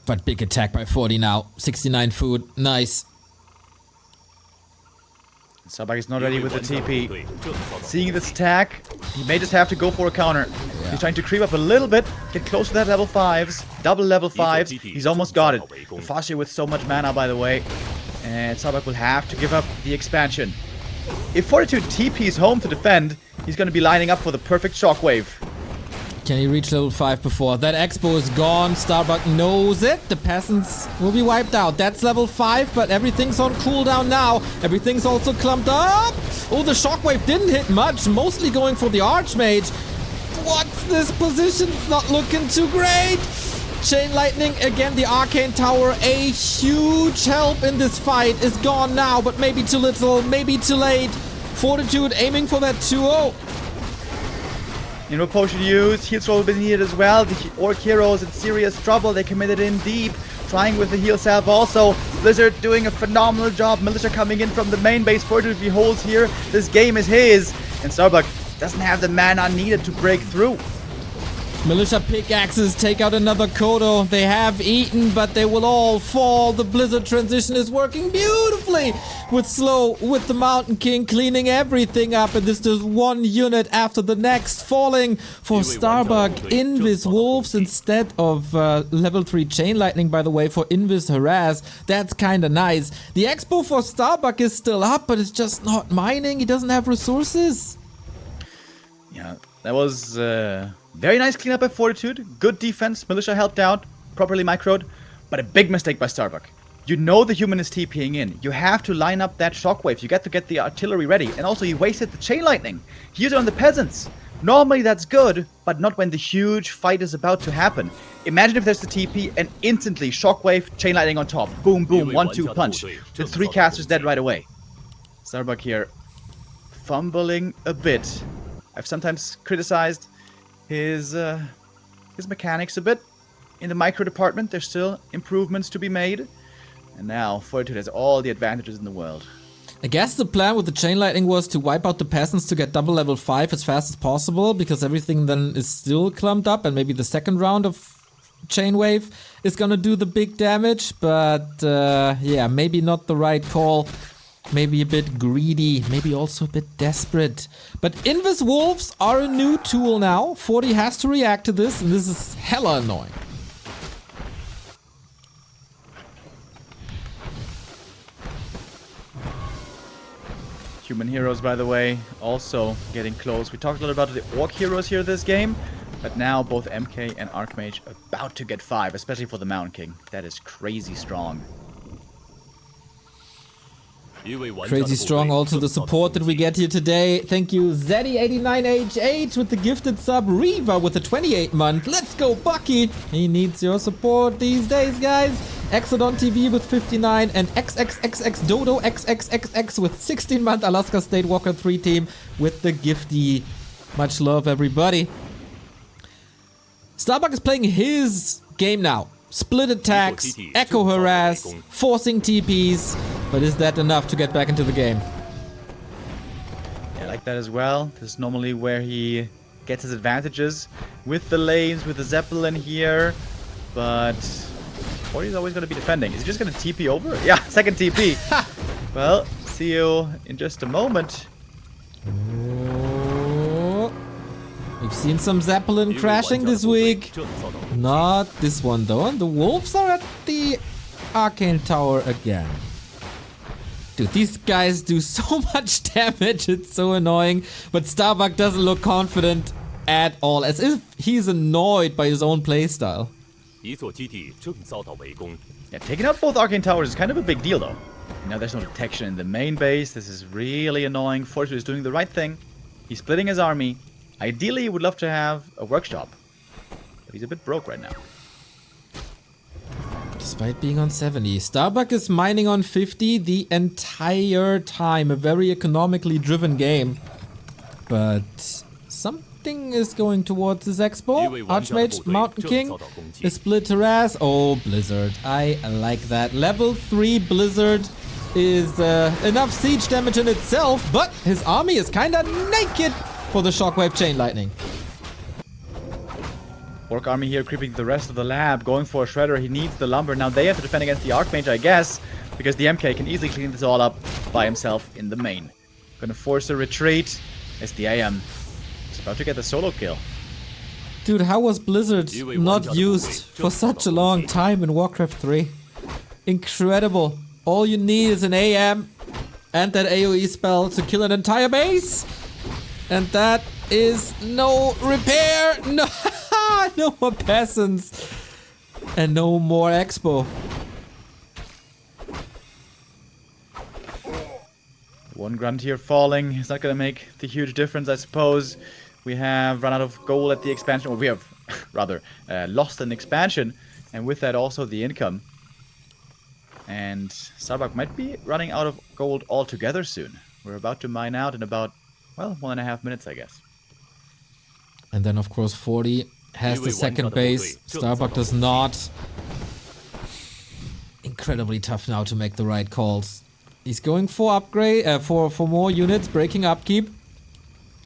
But big attack by 40 now. 69 food. Nice. Starbuck is not ready with the TP. Seeing this attack, he may just have to go for a counter. Yeah. He's trying to creep up a little bit, get close to that level 5s, double level 5s. He's almost got it. Fascia with so much mana, by the way. And Starbuck will have to give up the expansion. If Fortitude TP's home to defend, he's going to be lining up for the perfect shockwave. Can he reach level 5 before? That Expo is gone. Starbuck knows it. The peasants will be wiped out. That's level 5, but everything's on cooldown now. Everything's also clumped up. Oh, the shockwave didn't hit much. Mostly going for the Archmage. What's this position? It's not looking too great. Chain Lightning, again, the Arcane Tower, a huge help in this fight, is gone now, but maybe too little, maybe too late. Fortitude aiming for that 2-0. You know, potion use, heal scroll been needed as well. The Orc heroes in serious trouble. They committed in deep, trying with the heal salve also. Blizzard doing a phenomenal job. Militia coming in from the main base. Fortitude if he holds here, this game is his. And Starbuck doesn't have the mana needed to break through. Militia pickaxes take out another Kodo. They have eaten, but they will all fall. The Blizzard transition is working beautifully with Slow, with the Mountain King cleaning everything up. And this does 1 unit after the next, falling for Starbuck. Invis Wolves instead of level 3 Chain Lightning, by the way, for Invis Harass. That's kind of nice. The Expo for Starbuck is still up, but it's just not mining. He doesn't have resources. Yeah, that was... very nice cleanup by Fortitude. Good defense. Militia helped out. Properly microed. But a big mistake by Starbuck. You know the human is TPing in. You have to line up that shockwave. You got to get the artillery ready. And also, you wasted the Chain Lightning. He used it on the peasants. Normally that's good, but not when the huge fight is about to happen. Imagine if there's the TP and instantly Shockwave, Chain Lightning on top. Boom, boom, 1-2 punch. The 3 casters dead right away. Starbuck here fumbling a bit. I've sometimes criticized his mechanics a bit. In the micro department, there's still improvements to be made. And now Fortitude has all the advantages in the world. I guess the plan with the Chain Lightning was to wipe out the peasants to get double level 5 as fast as possible, because everything then is still clumped up and maybe the second round of Chain Wave is gonna do the big damage, but yeah, maybe not the right call. Maybe a bit greedy, maybe also a bit desperate. But Invis Wolves are a new tool now. 40 has to react to this, and this is hella annoying. Human heroes, by the way, also getting close. We talked a little about the Orc heroes here this game, but now both MK and Archmage about to get 5, especially for the Mountain King. That is crazy strong. Crazy strong also the support that we get here today. Thank you Zeddy89HH with the gifted sub, Reva with the 28 month. Let's go Bucky! He needs your support these days, guys. Exodon TV with 59 and XXXX Dodo XXXX with 16 month. Alaska State Walker 3 team with the gifty. Much love, everybody. Starbuck is playing his game now. Split attacks, echo harass, forcing TPs. But is that enough to get back into the game? Yeah, I like that as well. This is normally where he gets his advantages with the lanes, with the Zeppelin here. But Forty's always going to be defending. Is he just going to TP over? Yeah, second TP. Well, see you in just a moment. Oh. We've seen some Zeppelin crashing this week. Not this one though. And the Wolves are at the Arcane Tower again. Dude, these guys do so much damage, it's so annoying. But Starbuck doesn't look confident at all, as if he's annoyed by his own playstyle. Yeah, taking out both Arcane Towers is kind of a big deal, though. Now there's no detection in the main base. This is really annoying. Fortitude is doing the right thing. He's splitting his army. Ideally, he would love to have a workshop. But he's a bit broke right now. Despite being on 70, Starbuck is mining on 50 the entire time. A very economically driven game. But something is going towards his expo. Archmage, Mountain King, a split harass. Oh, Blizzard. I like that. Level 3 Blizzard is enough siege damage in itself, but his army is kinda naked for the Shockwave Chain Lightning. Orc army here creeping the rest of the lab, going for a shredder. He needs the lumber. Now they have to defend against the Archmage, I guess, because the MK can easily clean this all up by himself in the main. Gonna force a retreat as the AM is about to get the solo kill. Dude, how was Blizzard not used for such a long time in Warcraft 3? Incredible. All you need is an AM and that AoE spell to kill an entire base. And that is no repair. No. No more peasants. And no more expo. One grunt here falling. It's not going to make the huge difference, I suppose. We have run out of gold at the expansion. Or we have, rather, lost an expansion. And with that also the income. And Starbuck might be running out of gold altogether soon. We're about to mine out in about, well, 1.5 minutes, I guess. And then, of course, 40 has the second base. Starbuck does not. Incredibly tough now to make the right calls. He's going for upgrade, for more units, breaking upkeep.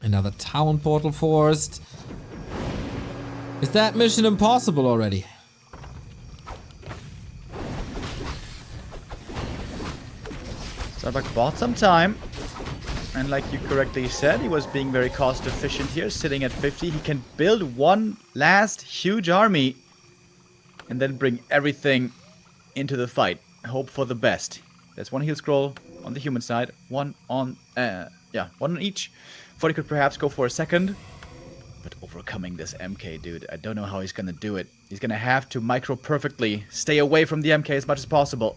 Another town portal forced. Is that mission impossible already? Starbuck bought some time. And like you correctly said, he was being very cost efficient here, sitting at 50. He can build one last huge army and then bring everything into the fight. Hope for the best. There's one heal scroll on the human side, one on each. 40 could perhaps go for a second. But overcoming this MK, dude, I don't know how he's gonna do it. He's gonna have to micro perfectly stay away from the MK as much as possible.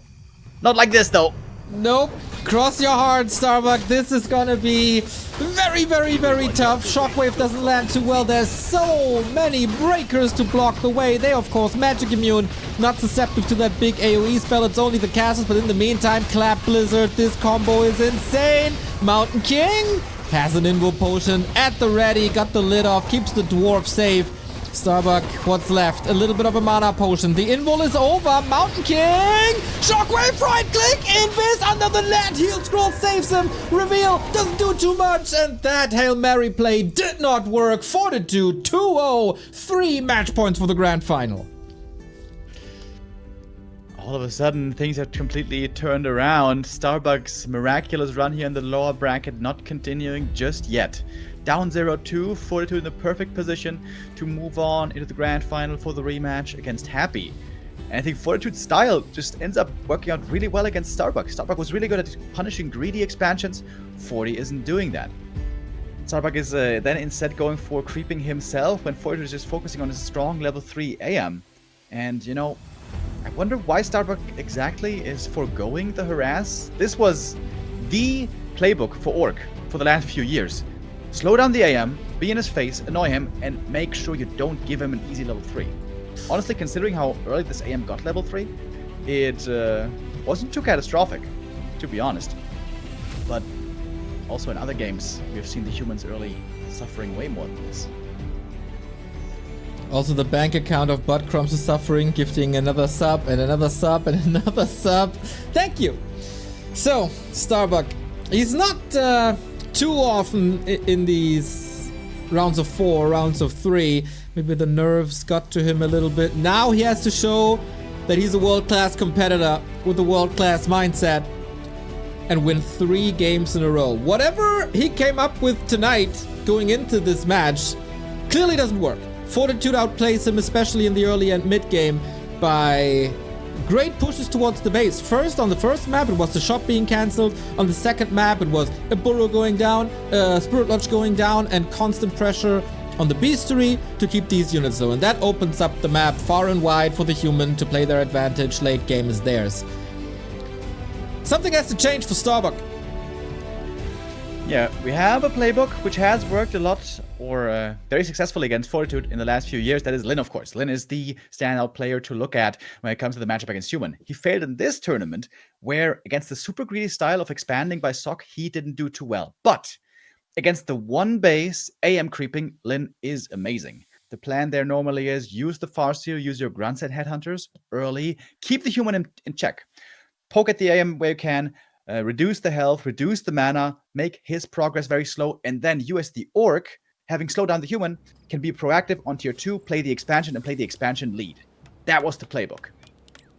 Not like this, though. Nope. Cross your heart, Starbuck. This is gonna be very, very, very tough. Shockwave doesn't land too well. There's so many breakers to block the way. They, of course, magic immune. Not susceptible to that big AoE spell. It's only the castles. But in the meantime, Clap Blizzard. This combo is insane. Mountain King has an Invo Potion at the ready. Got the lid off. Keeps the dwarf safe. Starbuck, what's left? A little bit of a mana potion. The invul is over. Mountain King! Shockwave, right click! Invis under the land. Heal scroll saves him. Reveal doesn't do too much. And that Hail Mary play did not work. Fortitude 2-0. 3 match points for the grand final. All of a sudden, things have completely turned around. Starbuck's miraculous run here in the lower bracket not continuing just yet. Down 0-2, Fortitude in the perfect position to move on into the grand final for the rematch against Happy. And I think Fortitude's style just ends up working out really well against Starbuck. Starbuck was really good at punishing greedy expansions. 40 isn't doing that. Starbuck is then instead going for creeping himself when Fortitude is just focusing on his strong level 3 AM. And, you know, I wonder why Starbuck exactly is foregoing the harass. This was the playbook for ORC for the last few years. Slow down the AM, be in his face, annoy him, and make sure you don't give him an easy level 3. Honestly, considering how early this AM got level 3, it wasn't too catastrophic, to be honest. But also in other games, we've seen the humans early suffering way more than this. Also, the bank account of Bud Crumbs is suffering, gifting another sub and another sub and another sub. Thank you. So, Starbuck, he's not too often in these rounds of 4, rounds of 3. Maybe the nerves got to him a little bit. Now he has to show that he's a world-class competitor with a world-class mindset and win 3 games in a row. Whatever he came up with tonight going into this match clearly doesn't work. Fortitude outplays him, especially in the early and mid game, by great pushes towards the base. First, on the first map, it was the shop being cancelled. On the second map, it was a burrow going down, Spirit Lodge going down, and constant pressure on the beastery to keep these units low. And that opens up the map far and wide for the human to play their advantage. Late game is theirs. Something has to change for Starbuck. Yeah, we have a playbook which has worked a lot or very successfully against Fortitude in the last few years. That is Lin, of course. Lin is the standout player to look at when it comes to the matchup against Human. He failed in this tournament where against the super greedy style of expanding by Sock, he didn't do too well. But against the one base AM creeping, Lin is amazing. The plan there normally is use the Farseer, use your grunts and headhunters early, keep the Human in check. Poke at the AM where you can, reduce the health, reduce the mana, make his progress very slow, and then you as the Orc, having slowed down the Human, can be proactive on tier 2, play the expansion, and play the expansion lead. That was the playbook.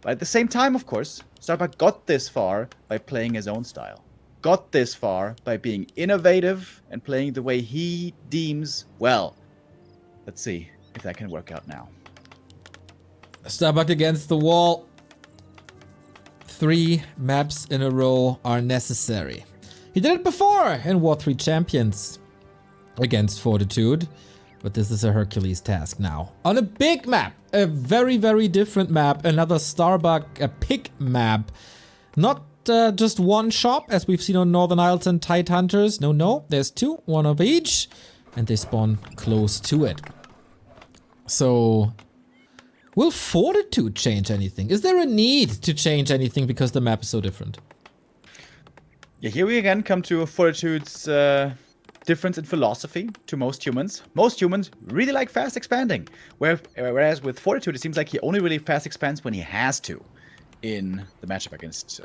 But at the same time, of course, Starbuck got this far by playing his own style. Got this far by being innovative and playing the way he deems well. Let's see if that can work out now. Starbuck against the wall. 3 maps in a row are necessary. He did it before in War 3 Champions against Fortitude, but this is a Hercules task now. On a big map, a very, very different map, another Starbuck, a pick map. Not just one shop, as we've seen on Northern Isles and Tide Hunters. No, there's 2, one of each, and they spawn close to it. So, will Fortitude change anything? Is there a need to change anything because the map is so different? Yeah, here we again come to Fortitude's difference in philosophy to most humans. Most humans really like fast expanding, whereas with Fortitude, it seems like he only really fast expands when he has to in the matchup against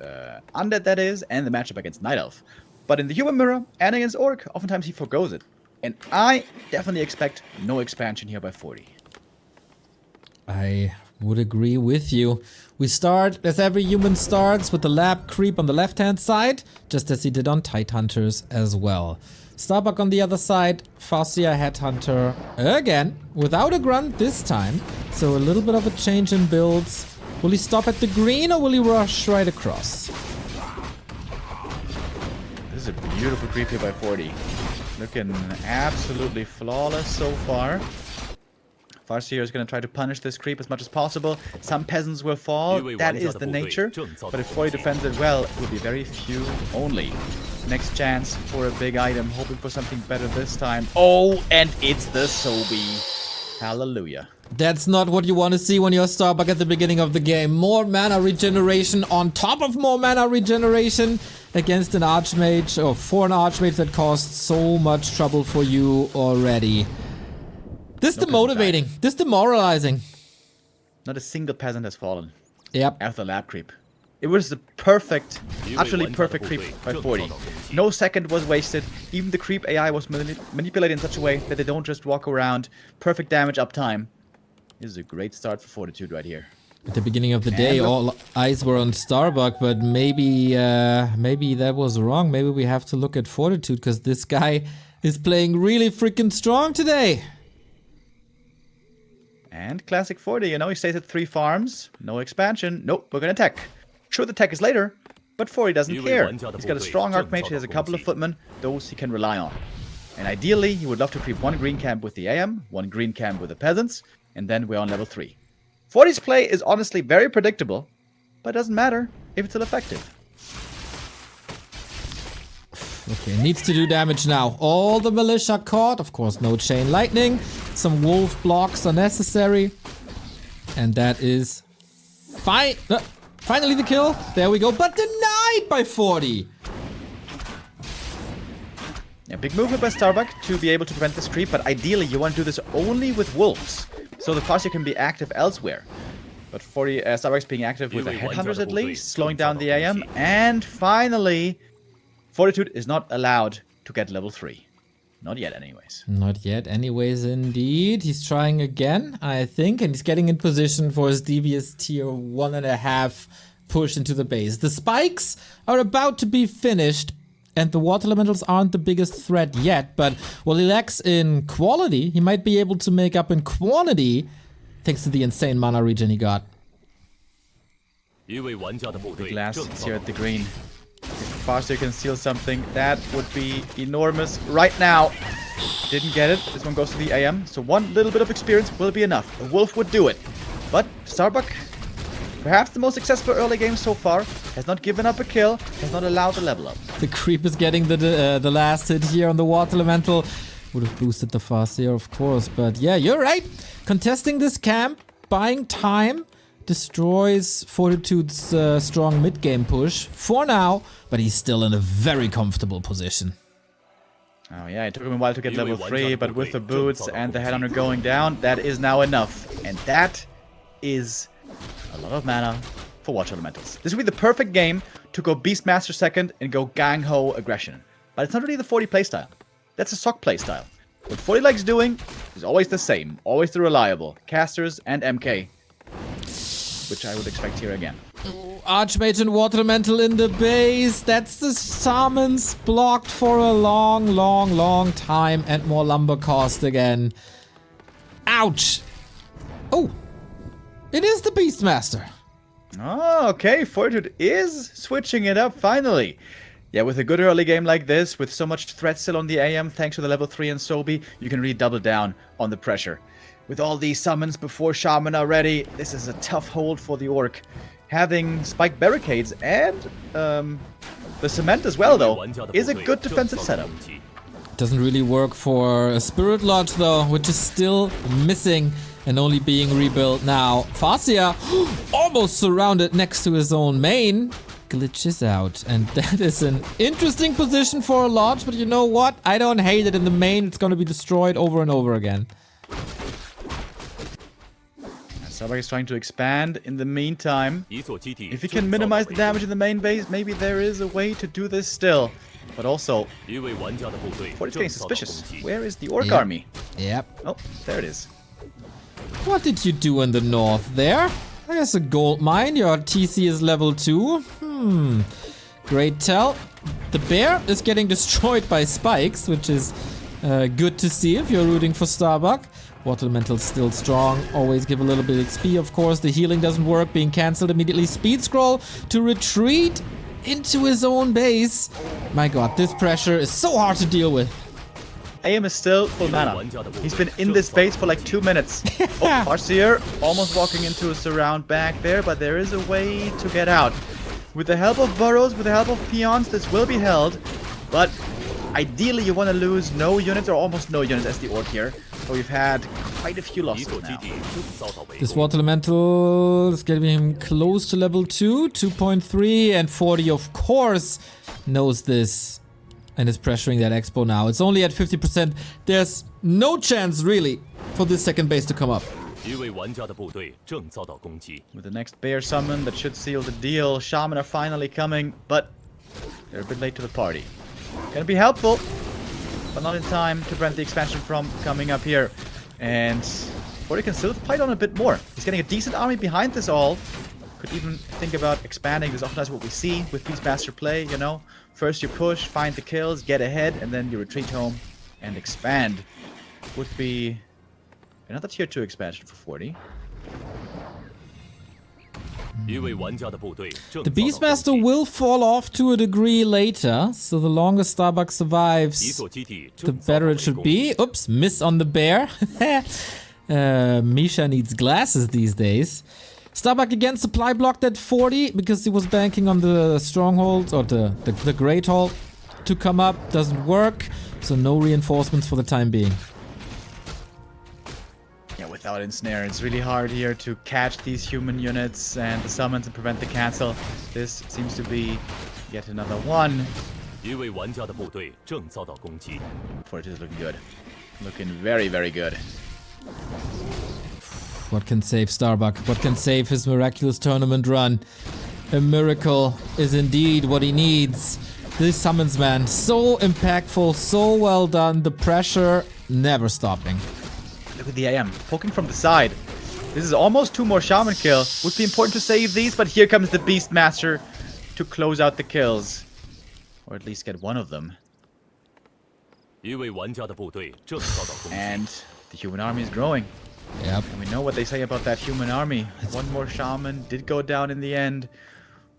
Undead, that is, and the matchup against Night Elf. But in the Human Mirror and against Orc, oftentimes he forgoes it. And I definitely expect no expansion here by 40. I would agree with you. We start, as every human starts, with the lab creep on the left-hand side, just as he did on Tidehunters as well. Starbuck on the other side, Farseer Headhunter again, without a grunt this time. So a little bit of a change in builds. Will he stop at the green or will he rush right across? This is a beautiful creep here by 40. Looking absolutely flawless so far. Farseer is going to try to punish this creep as much as possible. Some peasants will fall. That is the nature. But if 40 defends it well, it will be very few only. Next chance for a big item. Hoping for something better this time. Oh, and it's the Sobi. Hallelujah. That's not what you want to see when you're Starbuck at the beginning of the game. More mana regeneration on top of more mana regeneration against an Archmage, or for an Archmage that caused so much trouble for you already. This demotivating. This demoralizing. Not a single peasant has fallen. Yep. After lab creep. It was the perfect, utterly perfect creep by 40. No second was wasted. Even the creep AI was manipulated in such a way that they don't just walk around. Perfect damage uptime. This is a great start for Fortitude right here. At the beginning of the day, all eyes were on Starbuck, but maybe that was wrong. Maybe we have to look at Fortitude, because this guy is playing really freaking strong today. And classic 40, you know, he stays at 3 farms. No expansion. Nope, we're gonna tech. Sure, the tech is later, but 40 doesn't care. He's got a strong Archmage, he has a couple of footmen. Those he can rely on. And ideally, he would love to creep 1 green camp with the AM, 1 green camp with the peasants, and then we're on level 3. 40's play is honestly very predictable, but it doesn't matter if it's still effective. Okay, needs to do damage now. All the militia caught. Of course, no chain lightning. Some wolf blocks are necessary. And that is fine. Finally the kill. There we go. But denied by 40. Yeah, big movement by Starbuck to be able to prevent this creep, but ideally you want to do this only with wolves, so the Farseer can be active elsewhere. But 40 Starbuck's being active with the headhunters at least, slowing down the AM, and finally, Fortitude is not allowed to get level 3. Not yet, anyways. Not yet, anyways, indeed. He's trying again, I think, and he's getting in position for his devious tier 1.5 push into the base. The spikes are about to be finished, and the water elementals aren't the biggest threat yet, but while he lacks in quality, he might be able to make up in quantity thanks to the insane mana regen he got. Big last here at the green. If Farseer can steal something, that would be enormous right now. Didn't get it. This one goes to the AM, so one little bit of experience will be enough. A wolf would do it. But Starbuck, perhaps the most successful early game so far, has not given up a kill, has not allowed the level up. The creep is getting the last hit here on the water elemental. Would have boosted the Farseer, of course, but yeah, you're right. Contesting this camp, buying time, destroys Fortitude's strong mid-game push for now, but he's still in a very comfortable position. Oh yeah, it took him a while to get level 3, but with the boots and the headhunter going down, that is now enough. And that is a lot of mana for Watch Elementals. This would be the perfect game to go Beastmaster second and go Gang-Ho aggression. But it's not really the 40 playstyle. That's a sock playstyle. What 40 likes doing is always the same, always the reliable. Casters and MK. Which I would expect here again. Archmage and Water Elemental in the base. That's the summons blocked for a long time, and more lumber cost again. Ouch! Oh! It is the Beastmaster. Oh, okay. Fortitude is switching it up finally. Yeah, with a good early game like this, with so much threat still on the AM, thanks to the level 3 and Sobi, you can really double down on the pressure. With all these summons before Shaman are ready, this is a tough hold for the Orc. Having spike barricades and the cement as well, though, is a good defensive setup. Doesn't really work for a Spirit Lodge, though, which is still missing and only being rebuilt now. Farseer, almost surrounded next to his own main, glitches out. And that is an interesting position for a Lodge, but you know what? I don't hate it in the main. It's going to be destroyed over and over again. Starbuck is trying to expand in the meantime. If he can minimize the damage in the main base, maybe there is a way to do this still. But also, Fortitude's getting suspicious. Where is the Orc army? Yep. Oh, there it is. What did you do in the north there? There's a gold mine. Your TC is level 2. Great tell. The bear is getting destroyed by spikes, which is good to see if you're rooting for Starbuck. Water Elemental's still strong. Always give a little bit of XP, of course. The healing doesn't work. Being cancelled immediately. Speed scroll to retreat into his own base. My god, this pressure is so hard to deal with. AM is still full mana. He's been in this base for like 2 minutes. Oh, CORSAIR almost walking into a surround back there, but there is a way to get out. With the help of burrows, with the help of peons, this will be held. But ideally, you want to lose no units or almost no units as the orc here. So we've had quite a few losses now. This water elemental is getting him close to level 2, 2.3, and 40 of course knows this and is pressuring that expo now. It's only at 50%. There's no chance really for this second base to come up. With the next bear summon, that should seal the deal. Shaman are finally coming, but they're a bit late to the party. Gonna be helpful, but not in time to prevent the expansion from coming up here. And Fortitude can still fight on a bit more. He's getting a decent army behind this all. Could even think about expanding. This often is what we see with Beastmaster play, you know. First you push, find the kills, get ahead, and then you retreat home and expand. Would be another tier 2 expansion for 40. The Beastmaster will fall off to a degree later, so the longer Starbuck survives, the better it should be. Oops, miss on the bear. Misha needs glasses these days. Starbuck again supply blocked at 40 because he was banking on the stronghold or the Great Hall to come up. Doesn't work, so no reinforcements for the time being. Yeah, without Ensnare, it's really hard here to catch these human units and the summons and prevent the cancel. This seems to be yet another one. Fortitude is looking good. Looking very, very good. What can save Starbuck? What can save his miraculous tournament run? A miracle is indeed what he needs. This summons, man, so impactful, so well done. The pressure never stopping. Look at the AM poking from the side. This is almost 2 more shaman kill. Would be important to save these, but here comes the Beastmaster to close out the kills. Or at least get one of them. And the human army is growing. Yep. And we know what they say about that human army. One more shaman did go down in the end.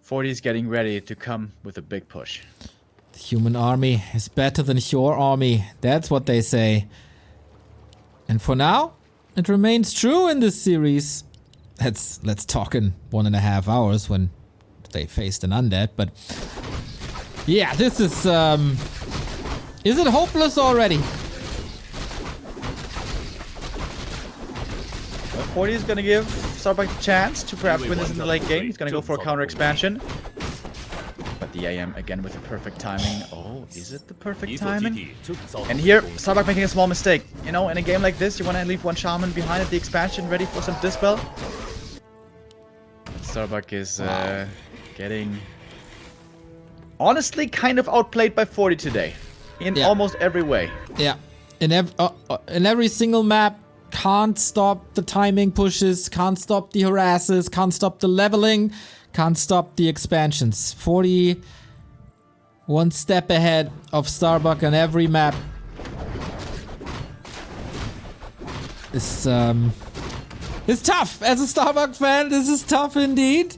40 is getting ready to come with a big push. The human army is better than your army. That's what they say. And for now, it remains true in this series. Let's talk in 1.5 hours when they faced an undead. But yeah, this is it hopeless already? 40 is going to give Starbuck a chance to perhaps win this in the late game. He's going to go for a counter expansion. But the AM again with the perfect timing. Oh, is it the perfect timing? And here, Starbuck making a small mistake. You know, in a game like this, you want to leave one shaman behind at the expansion ready for some dispel. Starbuck is getting honestly kind of outplayed by 40 today. In almost every way. Yeah. In every single map. Can't stop the timing pushes, can't stop the harasses, can't stop the leveling, can't stop the expansions. 40 one step ahead of Starbuck on every map. It's tough. As a Starbuck fan, this is tough indeed.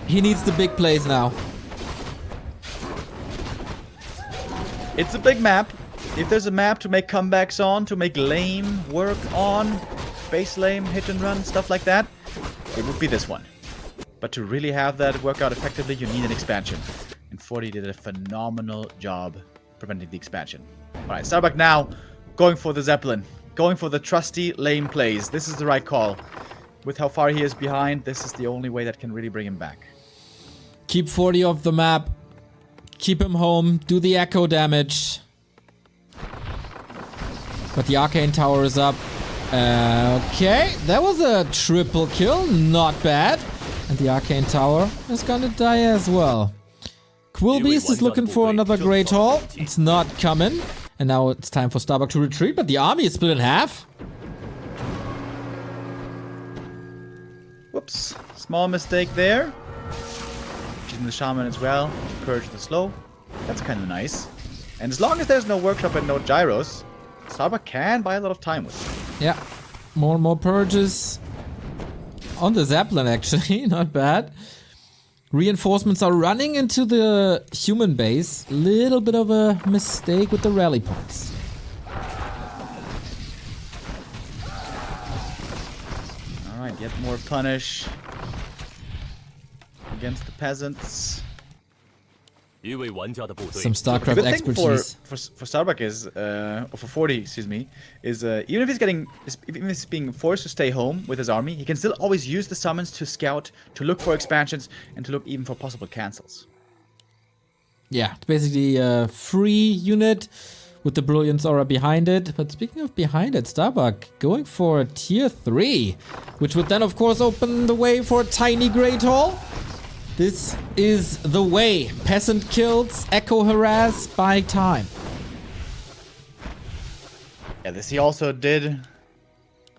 He needs the big plays now. It's a big map. If there's a map to make comebacks on, to make lame work on, base lame, hit and run, stuff like that, it would be this one. But to really have that work out effectively, you need an expansion. And 40 did a phenomenal job preventing the expansion. Alright, Starbuck now going for the Zeppelin. Going for the trusty lame plays. This is the right call. With how far he is behind, this is the only way that can really bring him back. Keep 40 off the map. Keep him home. Do the echo damage. But the Arcane Tower is up. Okay, that was a triple kill. Not bad. And the Arcane Tower is gonna die as well. Quillbeast is looking for another Great Hall. It's not coming. And now it's time for Starbuck to retreat, but the army is split in half. Whoops. Small mistake there. Using the Shaman as well to purge the slow. That's kind of nice. And as long as there's no workshop and no gyros, Starbuck can buy a lot of time with it. Yeah. More and more purges. On the Zeppelin, actually. Not bad. Reinforcements are running into the human base. Little bit of a mistake with the rally points. Alright, yet more punish against the peasants. Some StarCraft The good thing expertise. for Starbuck is, or for 40, excuse me, is even if even if he's being forced to stay home with his army, he can still always use the summons to scout, to look for expansions, and to look even for possible cancels. Yeah, it's basically a free unit with the Brilliance Aura behind it. But speaking of behind it, Starbuck going for a tier 3, which would then of course open the way for a tiny Great Hall. This is the way. Peasant kills, Echo harass, buy time. Yeah, this he also did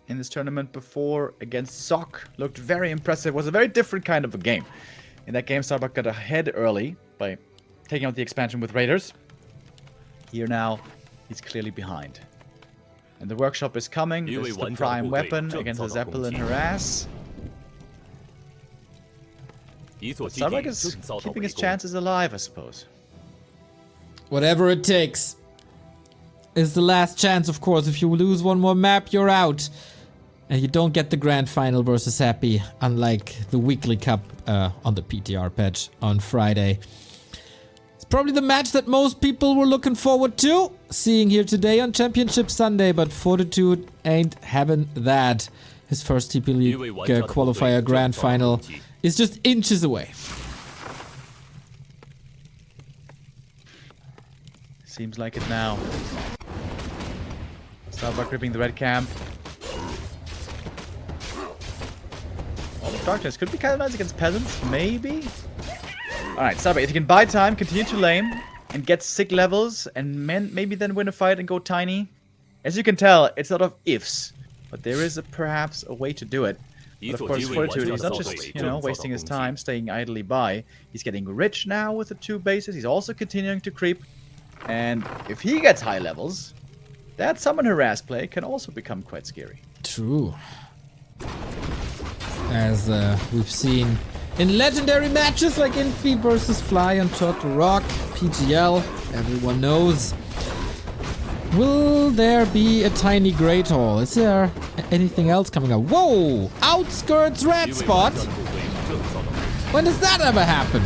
in this tournament before against Sock. Looked very impressive. Was a very different kind of a game. In that game, Starbuck got ahead early by taking out the expansion with Raiders. Here now, he's clearly behind. And the workshop is coming. This is the prime weapon against the Zeppelin harass. But Starbuck is keeping his chances alive, I suppose. Whatever it takes. Is the last chance, of course. If you lose one more map, you're out. And you don't get the grand final versus Happy, unlike the weekly cup on the PTR patch on Friday. It's probably the match that most people were looking forward to, seeing here today on Championship Sunday, but Fortitude ain't having that. His first TP League qualifier grand final is just inches away. Seems like it now. Starbuck gripping the red camp. Darkness could be kind of nice against peasants, maybe? Alright, Starbuck, if you can buy time, continue to lane, and get sick levels, and maybe then win a fight and go tiny. As you can tell, it's a lot of ifs, but there is perhaps a way to do it. But of course, Fortitude, he's not just, wasting his time, staying idly by. He's getting rich now with the 2 bases. He's also continuing to creep. And if he gets high levels, that summon harass play can also become quite scary. True. As we've seen in legendary matches like Infi versus Fly on Turtle Rock, PGL, everyone knows. Will there be a tiny Great Hall? Is there anything else coming up? Whoa! Outskirts red spot? When does that ever happen?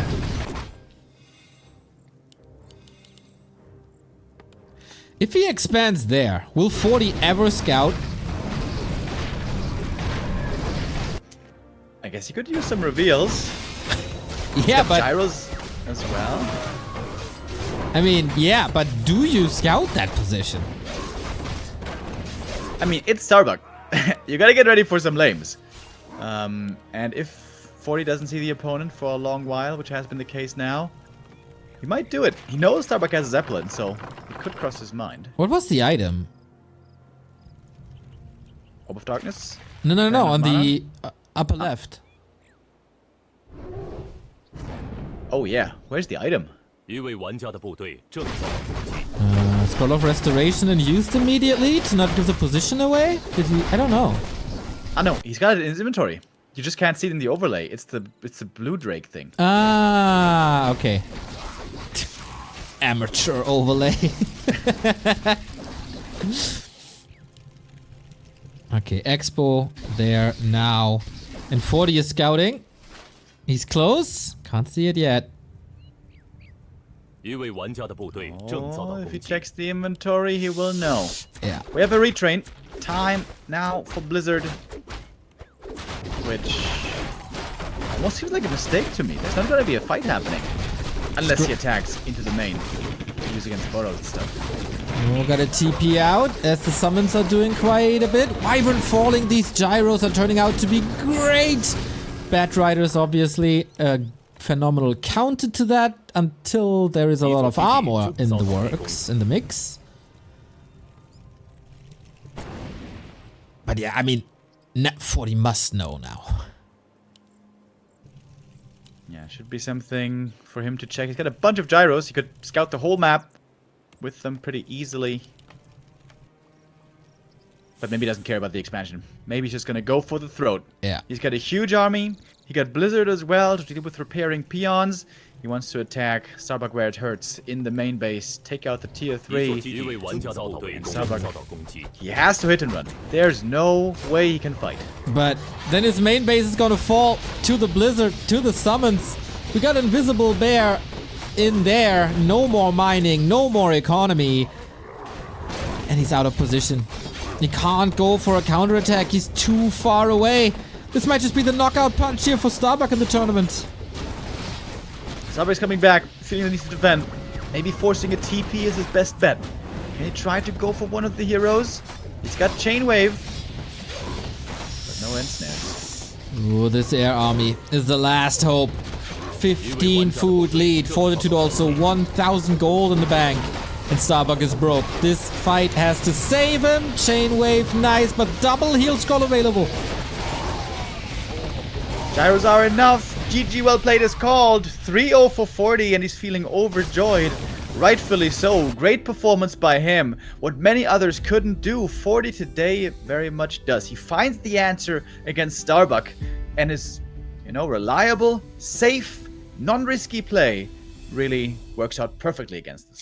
If he expands there, will 40 ever scout? I guess you could use some reveals. Yeah, but gyros as well. I mean, yeah, but do you scout that position? I mean, it's Starbuck. You gotta get ready for some lames. And if 40 doesn't see the opponent for a long while, which has been the case now, he might do it. He knows Starbuck has a Zeppelin, so it could cross his mind. What was the item? Orb of Darkness? No, on the upper left. Oh yeah, where's the item? Scroll of Restoration and used immediately to not give the position away? Did he? I don't know. Ah no, he's got it in his inventory. You just can't see it in the overlay. It's the blue Drake thing. Ah, okay. Amateur overlay. Okay, Expo there now. And 40 is scouting. He's close. Can't see it yet. Oh, if he checks the inventory, he will know. Yeah. We have a retrain. Time now for Blizzard. Which almost seems like a mistake to me. There's not going to be a fight happening. Unless he attacks into the main. Use against burrows and stuff. Oh, got a TP out as the summons are doing quite a bit. Wyvern falling. These gyros are turning out to be great. Bat Riders, obviously, phenomenal counter to that until there is a lot of armor in the works, in the mix. But yeah, I mean, 40 must know now. Yeah, should be something for him to check. He's got a bunch of gyros. He could scout the whole map with them pretty easily. But maybe he doesn't care about the expansion. Maybe he's just gonna go for the throat. Yeah. He's got a huge army. He got Blizzard as well to deal with repairing peons. He wants to attack Starbuck where it hurts in the main base. Take out the tier 3. Starbuck. He has to hit and run. There's no way he can fight. But then his main base is gonna fall to the Blizzard, to the summons. We got Invisible Bear in there. No more mining, no more economy. And he's out of position. He can't go for a counterattack. He's too far away. This might just be the knockout punch here for Starbuck in the tournament. Starbuck's coming back, feeling the need to defend. Maybe forcing a TP is his best bet. Can he try to go for one of the heroes? He's got Chain Wave. But no end snares. Ooh, this air army is the last hope. 15 food lead. Fortitude also 1,000 gold in the bank. And Starbuck is broke. This fight has to save him. Chain Wave, nice, but double heal scroll available. Gyros are enough. GG well played is called. 3-0 for 40 and he's feeling overjoyed. Rightfully so. Great performance by him. What many others couldn't do, 40 today very much does. He finds the answer against Starbuck and his, reliable, safe, non-risky play really works out perfectly against the